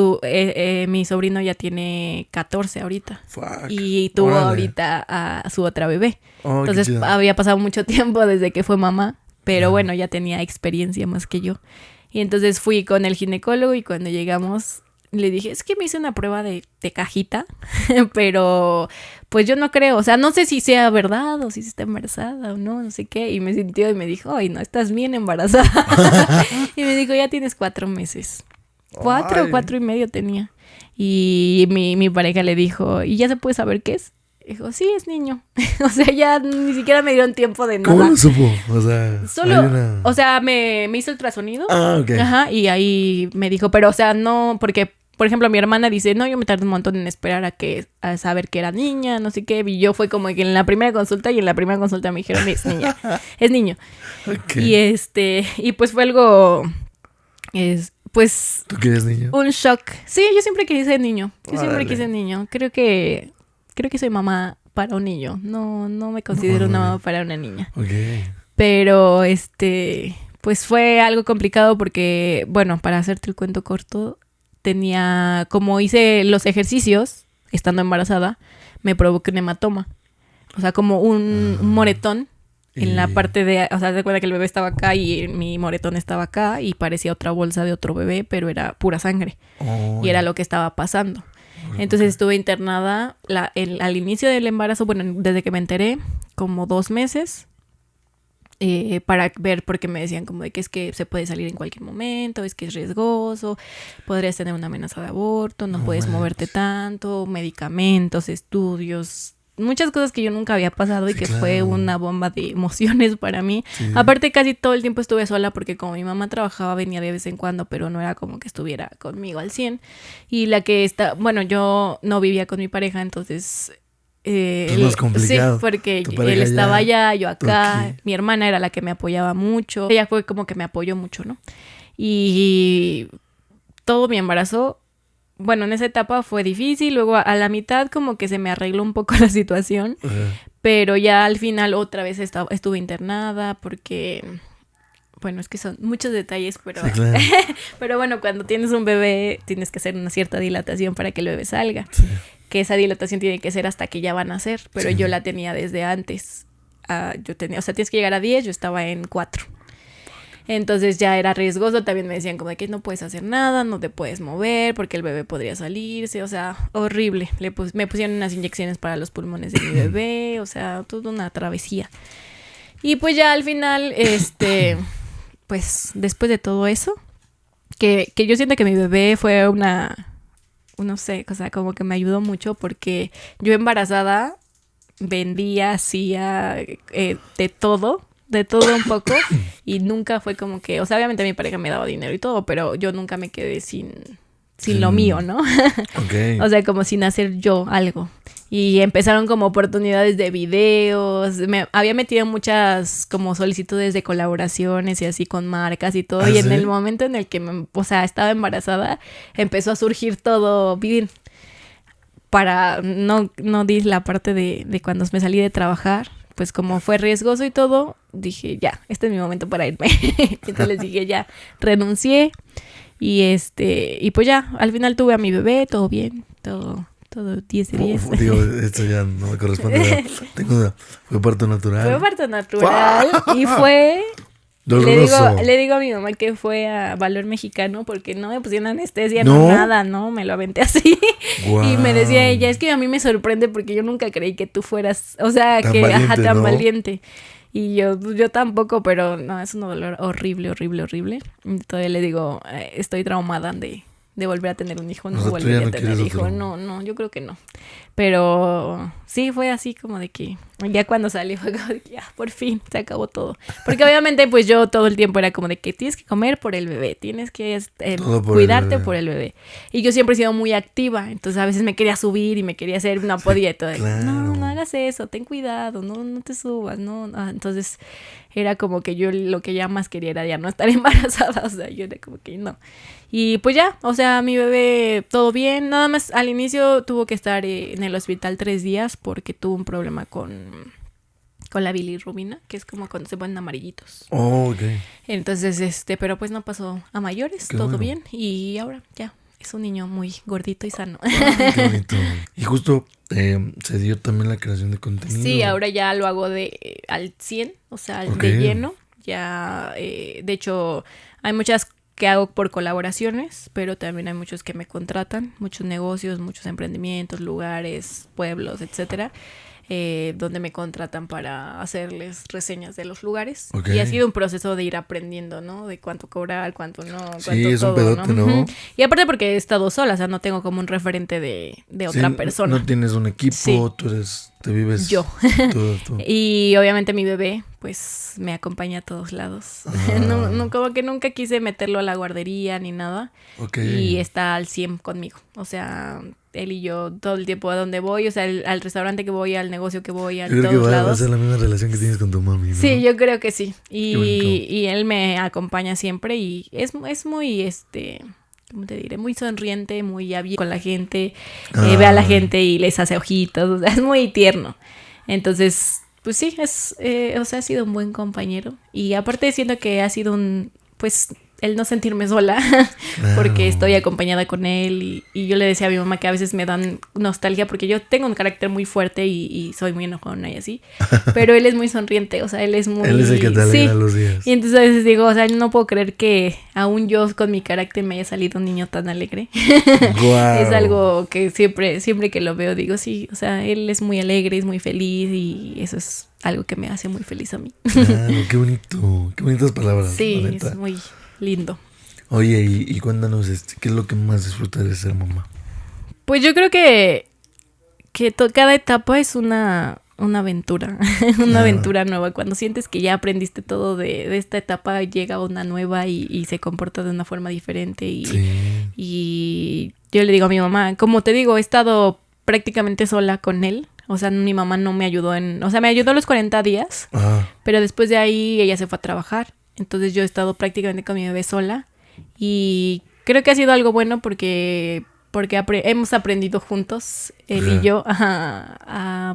mi sobrino ya tiene 14 ahorita. Fuck. Y tuvo ahorita a su otra bebé. Oh, entonces había pasado mucho tiempo desde que fue mamá, pero bueno, ya tenía experiencia más que yo. Y entonces fui con el ginecólogo y cuando llegamos... Le dije, es que me hice una prueba de cajita, pero pues yo no creo, o sea, no sé si sea verdad o si está embarazada o no sé qué. Y me sintió y me dijo, ay, no, estás bien embarazada. Y me dijo, ya tienes 4 meses. 4 y medio tenía. Y mi pareja le dijo, ¿y ya se puede saber qué es? Dijo, sí, es niño. O sea, ya ni siquiera me dieron tiempo de nada. ¿Cómo lo supo? O sea, solo, o sea, me hizo ultrasonido. Ah, ok. Ajá, y ahí me dijo, pero o sea, no, porque, por ejemplo, mi hermana dice, no, yo me tardé un montón en esperar a saber que era niña, no sé qué. Y yo fue como que en la primera consulta me dijeron, es niña, es niño. Okay. Y pues fue algo, pues... ¿Tú quieres niño? Un shock. Sí, yo siempre quise ser niño. Siempre quise niño. Creo que soy mamá para un niño. No me considero una mamá para una niña. Okay. Pero pues fue algo complicado porque, bueno, para hacerte el cuento corto, como hice los ejercicios estando embarazada, me provocó un hematoma. O sea, como un moretón en la parte de, o sea, te cuenta que el bebé estaba acá y mi moretón estaba acá y parecía otra bolsa de otro bebé, pero era pura sangre. Y era lo que estaba pasando. Entonces estuve internada al inicio del embarazo, bueno, desde que me enteré, como 2 meses, para ver, porque me decían como de que es que se puede salir en cualquier momento, es que es riesgoso, podrías tener una amenaza de aborto, no puedes moverte tanto, medicamentos, estudios, muchas cosas que yo nunca había pasado y que claro, fue una bomba de emociones para mí. Sí. Aparte, casi todo el tiempo estuve sola porque como mi mamá trabajaba, venía de vez en cuando, pero no era como que estuviera conmigo al 100. Y la que bueno, yo no vivía con mi pareja, entonces... es más complicado. Sí, porque él estaba allá, yo acá. Okay. Mi hermana era la que me apoyaba mucho. Ella fue como que me apoyó mucho, ¿no? Y todo mi embarazo... Bueno, en esa etapa fue difícil, luego a la mitad como que se me arregló un poco la situación, pero ya al final otra vez estuve internada porque Bueno, es que son muchos detalles, pero... Sí, claro. Pero bueno, cuando tienes un bebé tienes que hacer una cierta dilatación para que el bebé salga. Sí. Que esa dilatación tiene que ser hasta que ya van a nacer, pero Sí. yo la tenía desde antes. O sea, tienes que llegar a 10, yo estaba en 4. Entonces ya era riesgoso, también me decían como de que no puedes hacer nada, no te puedes mover porque el bebé podría salirse, o sea, horrible. Me pusieron unas inyecciones para los pulmones de mi bebé, o sea, toda una travesía. Y pues ya al final, pues después de todo eso, que yo siento que mi bebé fue no sé, o sea, como que me ayudó mucho porque yo embarazada vendía, hacía de todo un poco y nunca fue como que, o sea, obviamente mi pareja me daba dinero y todo, pero yo nunca me quedé sin lo mío, ¿no? Okay. O sea, como sin hacer yo algo. Y empezaron como oportunidades de videos, me había metido muchas como solicitudes de colaboraciones y así con marcas y todo, y en ¿sí? el momento en el que estaba embarazada, empezó a surgir todo bien. No di la parte de cuando me salí de trabajar, pues como fue riesgoso y todo, dije, ya, este es mi momento para irme. Entonces les dije, ya, renuncié y pues ya, al final tuve a mi bebé, todo bien, todo 10 de 10. Digo, esto ya no me corresponde. Tengo duda. Fue parto natural. Fue parto natural y fue... Doloroso. Le digo a mi mamá que fue a Valor Mexicano porque no me pusieron anestesia, no nada, no, me lo aventé así. Wow. Y me decía ella, es que a mí me sorprende porque yo nunca creí que tú fueras, o sea, tan valiente, tan valiente. Y yo tampoco, pero no, es un dolor horrible. Y todavía le digo, estoy traumada de volver a tener un hijo, no volver a tener hijo. Otro. No, yo creo que no. Pero sí, fue así como de que ya cuando salió fue como de que ya, por fin, se acabó todo. Porque obviamente pues yo todo el tiempo era como de que tienes que comer por el bebé, tienes que cuidarte por el bebé. Y yo siempre he sido muy activa, entonces a veces me quería subir y me quería hacer una podía y todo. Claro. No hagas eso, ten cuidado, no te subas, no. Entonces era como que yo lo que ya más quería era ya no estar embarazada, o sea, yo era como que no. Y pues ya, o sea, mi bebé todo bien, nada más al inicio tuvo que estar en el hospital 3 días porque tuvo un problema con la bilirrubina, que es como cuando se ponen amarillitos. Oh, ok. Entonces, pero pues no pasó a mayores, todo bueno. Bien, y ahora ya es un niño muy gordito y sano. Ay, qué bonito. Y justo se dio también la creación de contenido. Sí, ahora ya lo hago al 100, o sea, de lleno. Ya, de hecho, hay muchas que hago por colaboraciones, pero también hay muchos que me contratan, muchos negocios, muchos emprendimientos, lugares, pueblos, etcétera, donde me contratan para hacerles reseñas de los lugares. Okay. Y ha sido un proceso de ir aprendiendo, ¿no? De cuánto cobrar, cuánto no, cuánto sí, es todo, un pedote, ¿no? Uh-huh. Y aparte porque he estado sola, o sea, no tengo como un referente de otra persona. No tienes un equipo, te vives... Yo. Tú. Y obviamente mi bebé, pues, me acompaña a todos lados. No, como que nunca quise meterlo a la guardería ni nada. Okay. Y está al 100 conmigo. O sea, él y yo todo el tiempo a donde voy, o sea, al restaurante que voy, al negocio que voy, a todos lados. Yo creo que va a ser la misma relación que tienes con tu mami, ¿no? Sí, yo creo que sí. Y él me acompaña siempre y es muy, ¿cómo te diré? Muy sonriente, muy abierto con la gente, ve a la gente y les hace ojitos, o sea, es muy tierno. Entonces, pues sí, o sea, ha sido un buen compañero. Y aparte siento que ha sido el no sentirme sola, porque estoy acompañada con él y yo le decía a mi mamá que a veces me dan nostalgia porque yo tengo un carácter muy fuerte y soy muy enojona y así, pero él es muy sonriente, o sea, él es muy... Él es el que te alegra los días. Y entonces a veces digo, o sea, no puedo creer que aún yo con mi carácter me haya salido un niño tan alegre. Wow. Es algo que siempre que lo veo digo, sí, o sea, él es muy alegre, es muy feliz y eso es algo que me hace muy feliz a mí. Claro, qué bonito, qué bonitas palabras. Sí, es muy... lindo. Oye, y cuéntanos, ¿qué es lo que más disfrutas de ser mamá? Pues yo creo que cada etapa es una aventura, una aventura nueva. Cuando sientes que ya aprendiste todo de esta etapa, llega una nueva y se comporta de una forma diferente. Y yo le digo a mi mamá, como te digo, he estado prácticamente sola con él. O sea, mi mamá no me ayudó me ayudó los 40 días, pero después de ahí ella se fue a trabajar. Entonces yo he estado prácticamente con mi bebé sola y creo que ha sido algo bueno porque porque hemos aprendido juntos, él y yo,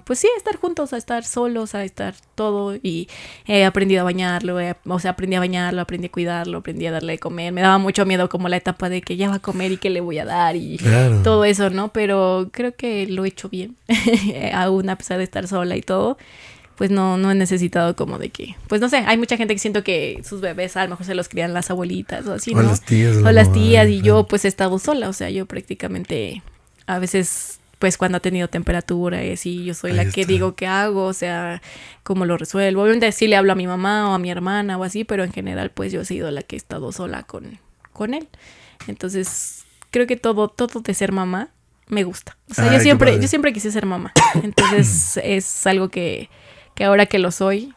pues sí, a estar juntos, a estar solos, a estar todo, y he aprendido a bañarlo, aprendí a bañarlo, aprendí a cuidarlo, aprendí a darle de comer. Me daba mucho miedo como la etapa de que ya va a comer y qué le voy a dar y todo eso, ¿no? Pero creo que lo he hecho bien, aún a pesar de estar sola y todo. Pues no he necesitado como de que... Pues no sé, hay mucha gente que siento que sus bebés a lo mejor se los crían las abuelitas o así, ¿no? O las tías, y yo pues he estado sola, o sea, yo prácticamente a veces pues cuando ha tenido temperatura y así, yo soy la que digo qué hago, o sea, cómo lo resuelvo. Obviamente sí le hablo a mi mamá o a mi hermana o así, pero en general pues yo he sido la que he estado sola con él. Entonces creo que todo de ser mamá me gusta. O sea, yo siempre quise ser mamá. Entonces es algo que ahora que lo soy,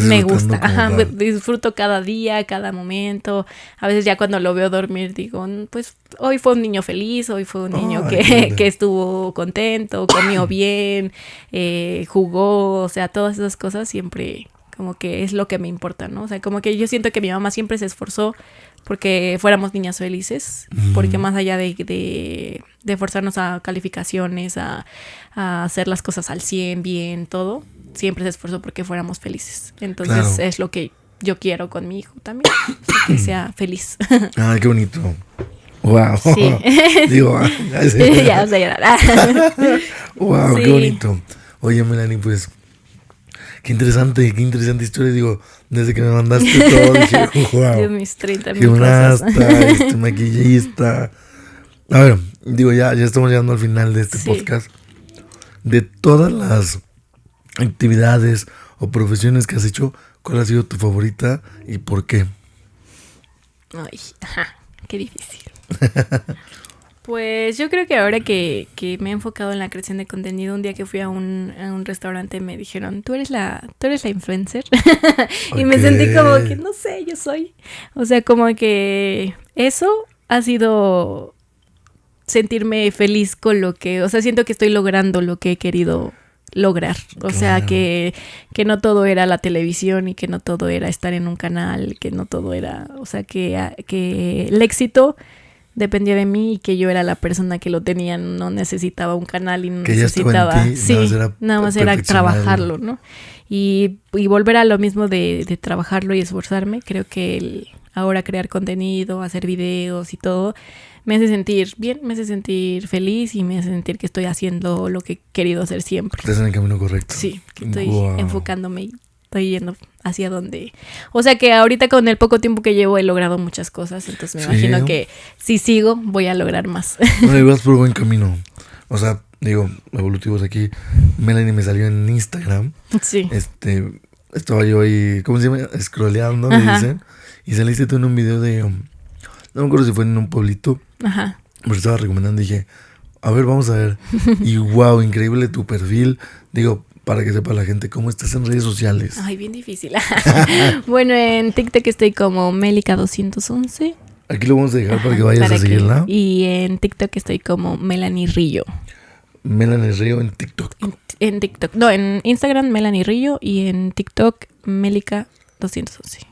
me gusta. Disfruto cada día, cada momento. A veces ya cuando lo veo dormir digo, pues hoy fue un niño feliz, hoy fue un niño que estuvo contento, comió bien, jugó, o sea, todas esas cosas siempre como que es lo que me importa, ¿no? O sea, como que yo siento que mi mamá siempre se esforzó porque fuéramos niñas felices, porque más allá de forzarnos a calificaciones, a hacer las cosas al 100, bien, todo, siempre se esforzó porque fuéramos felices. Entonces es lo que yo quiero con mi hijo también, o sea, que sea feliz. Ay, qué bonito. Wow. Sí. Digo, ya vas a llorar. Wow, sí. Qué bonito. Oye, Melanie, pues qué interesante historia. Digo, desde que me mandaste todo, dije, wow. Yo mis 30,000 gimnasta, maquillista. A ver, digo, ya estamos llegando al final de este podcast. De todas las actividades o profesiones que has hecho, ¿cuál ha sido tu favorita y por qué? Ay, qué difícil. Pues yo creo que ahora que me he enfocado en la creación de contenido, un día que fui a un restaurante me dijeron, tú eres la influencer. Y me sentí como que, no sé, yo soy. O sea, como que eso ha sido sentirme feliz con lo que, o sea, siento que estoy logrando lo que he querido lograr. O sea, que no todo era la televisión y que no todo era estar en un canal, que no todo era, o sea, que el éxito dependía de mí y que yo era la persona que lo tenía, no necesitaba un canal y no que necesitaba, nada más era trabajarlo, ¿no? Y volver a lo mismo de trabajarlo y esforzarme. Creo que ahora crear contenido, hacer videos y todo, me hace sentir bien, me hace sentir feliz y me hace sentir que estoy haciendo lo que he querido hacer siempre. Estás en el camino correcto. Sí, que estoy enfocándome y estoy yendo hacia donde... O sea que ahorita con el poco tiempo que llevo he logrado muchas cosas, entonces me imagino que si sigo voy a lograr más. Bueno, y vas por buen camino. O sea, digo, evolutivos aquí. Melanie me salió en Instagram. Sí. Estaba yo ahí, ¿cómo se llama? Scrolleando, me dicen. Y saliste tú en un video de... No me acuerdo si fue en un pueblito. Ajá. Me estaba recomendando y dije, a ver, vamos a ver. Y wow, increíble tu perfil. Digo, para que sepa la gente cómo estás en redes sociales. Ay, bien difícil. Bueno, en TikTok estoy como Melica211. Aquí lo vamos a dejar para que vayas a seguirla. Y en TikTok estoy como Melanie Rillo. Melanie Rillo en TikTok. En TikTok. No, en Instagram Melanie Rillo y en TikTok Melica211.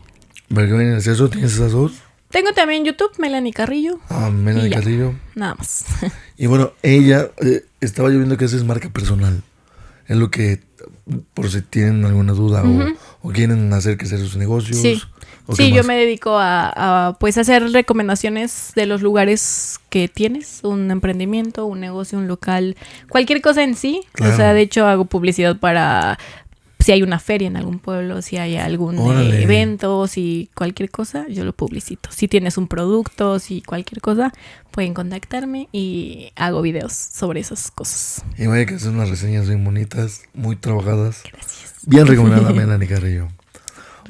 ¿Para qué vienes eso? ¿Tienes esas dos? Tengo también YouTube, Melanie Carrillo. Ah, Melanie Carrillo. Nada más. Y bueno, ella, estaba yo viendo que eso es marca personal. Es lo que, por si tienen alguna duda o quieren hacer crecer sus negocios. Sí, yo me dedico a pues hacer recomendaciones de los lugares que tienes, un emprendimiento, un negocio, un local, cualquier cosa en sí. Claro. O sea, de hecho hago publicidad para si hay una feria en algún pueblo, si hay algún evento, si cualquier cosa, yo lo publicito. Si tienes un producto, si cualquier cosa, pueden contactarme y hago videos sobre esas cosas. Y vaya que hacer unas reseñas bien bonitas, muy trabajadas. Gracias. Bien recomendada Melanie Carrillo.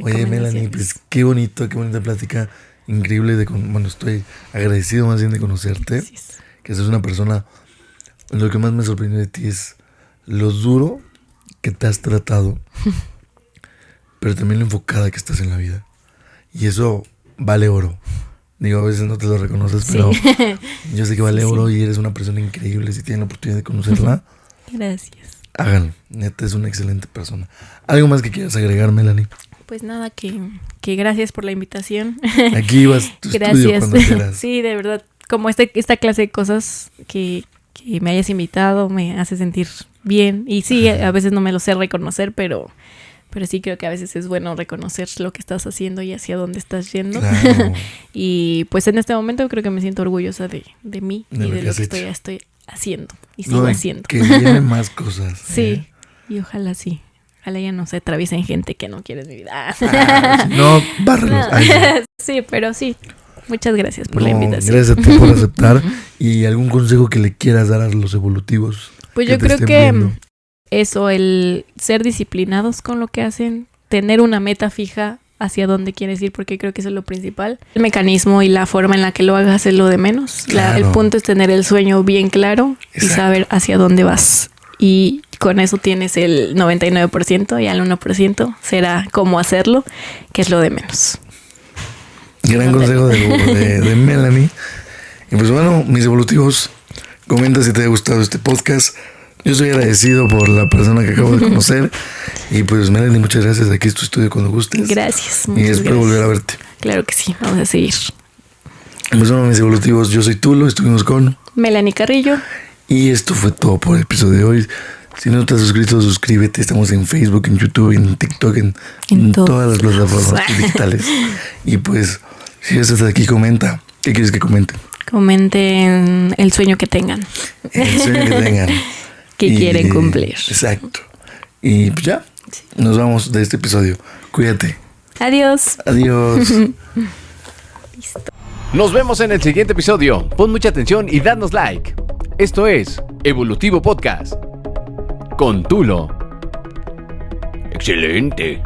Oye, Melanie, pues qué bonita plática, increíble bueno, estoy agradecido más bien de conocerte. Gracias. Que seas una persona, lo que más me sorprendió de ti es lo duro que te has tratado, pero también lo enfocada que estás en la vida. Y eso vale oro. Digo, a veces no te lo reconoces, pero yo sé que vale oro y eres una persona increíble. Si tienen la oportunidad de conocerla, gracias. Háganlo. Neta, es una excelente persona. ¿Algo más que quieras agregar, Melanie? Pues nada, que gracias por la invitación. Aquí vas tu estudio cuando quieras. Sí, de verdad, como esta clase de cosas que me hayas invitado me hace sentir bien. Y sí, a veces no me lo sé reconocer, pero sí creo que a veces es bueno reconocer lo que estás haciendo y hacia dónde estás yendo. Claro. Y pues en este momento creo que me siento orgullosa de mí y de lo que estoy haciendo y sigo haciendo. Que vienen más cosas. Sí, y ojalá sí. Ojalá ya no se atraviesen gente que no quiere mi vida. No, bárralos. Sí, pero sí. Muchas gracias por la invitación. Gracias a ti por aceptar. ¿Y algún consejo que le quieras dar a los evolutivos? Pues yo creo que eso, el ser disciplinados con lo que hacen, tener una meta fija hacia dónde quieres ir, porque creo que eso es lo principal. El mecanismo y la forma en la que lo hagas es lo de menos. Claro. El punto es tener el sueño bien claro. Exacto. Y saber hacia dónde vas. Y con eso tienes el 99% y al 1% será cómo hacerlo, que es lo de menos. Gran consejo de Melanie. Y pues bueno, mis evolutivos, comenta si te ha gustado este podcast. Yo estoy agradecido por la persona que acabo de conocer. Y pues Melanie, muchas gracias. Aquí es tu estudio cuando gustes. Gracias. Y espero volver a verte. Claro que sí, vamos a seguir. Pues bueno, mis evolutivos, yo soy Tulo, estuvimos con Melanie Carrillo. Y esto fue todo por el episodio de hoy. Si no te has suscrito, suscríbete. Estamos en Facebook, en YouTube, en TikTok, en todas las plataformas digitales. Y pues, si ya estás aquí, comenta. ¿Qué quieres que comenten? Comenten el sueño que tengan. El sueño que tengan. Que quieren cumplir. Exacto. Y pues ya, nos vamos de este episodio. Cuídate. Adiós. Adiós. Listo. Nos vemos en el siguiente episodio. Pon mucha atención y danos like. Esto es Evolutivo Podcast con Tulo. Excelente.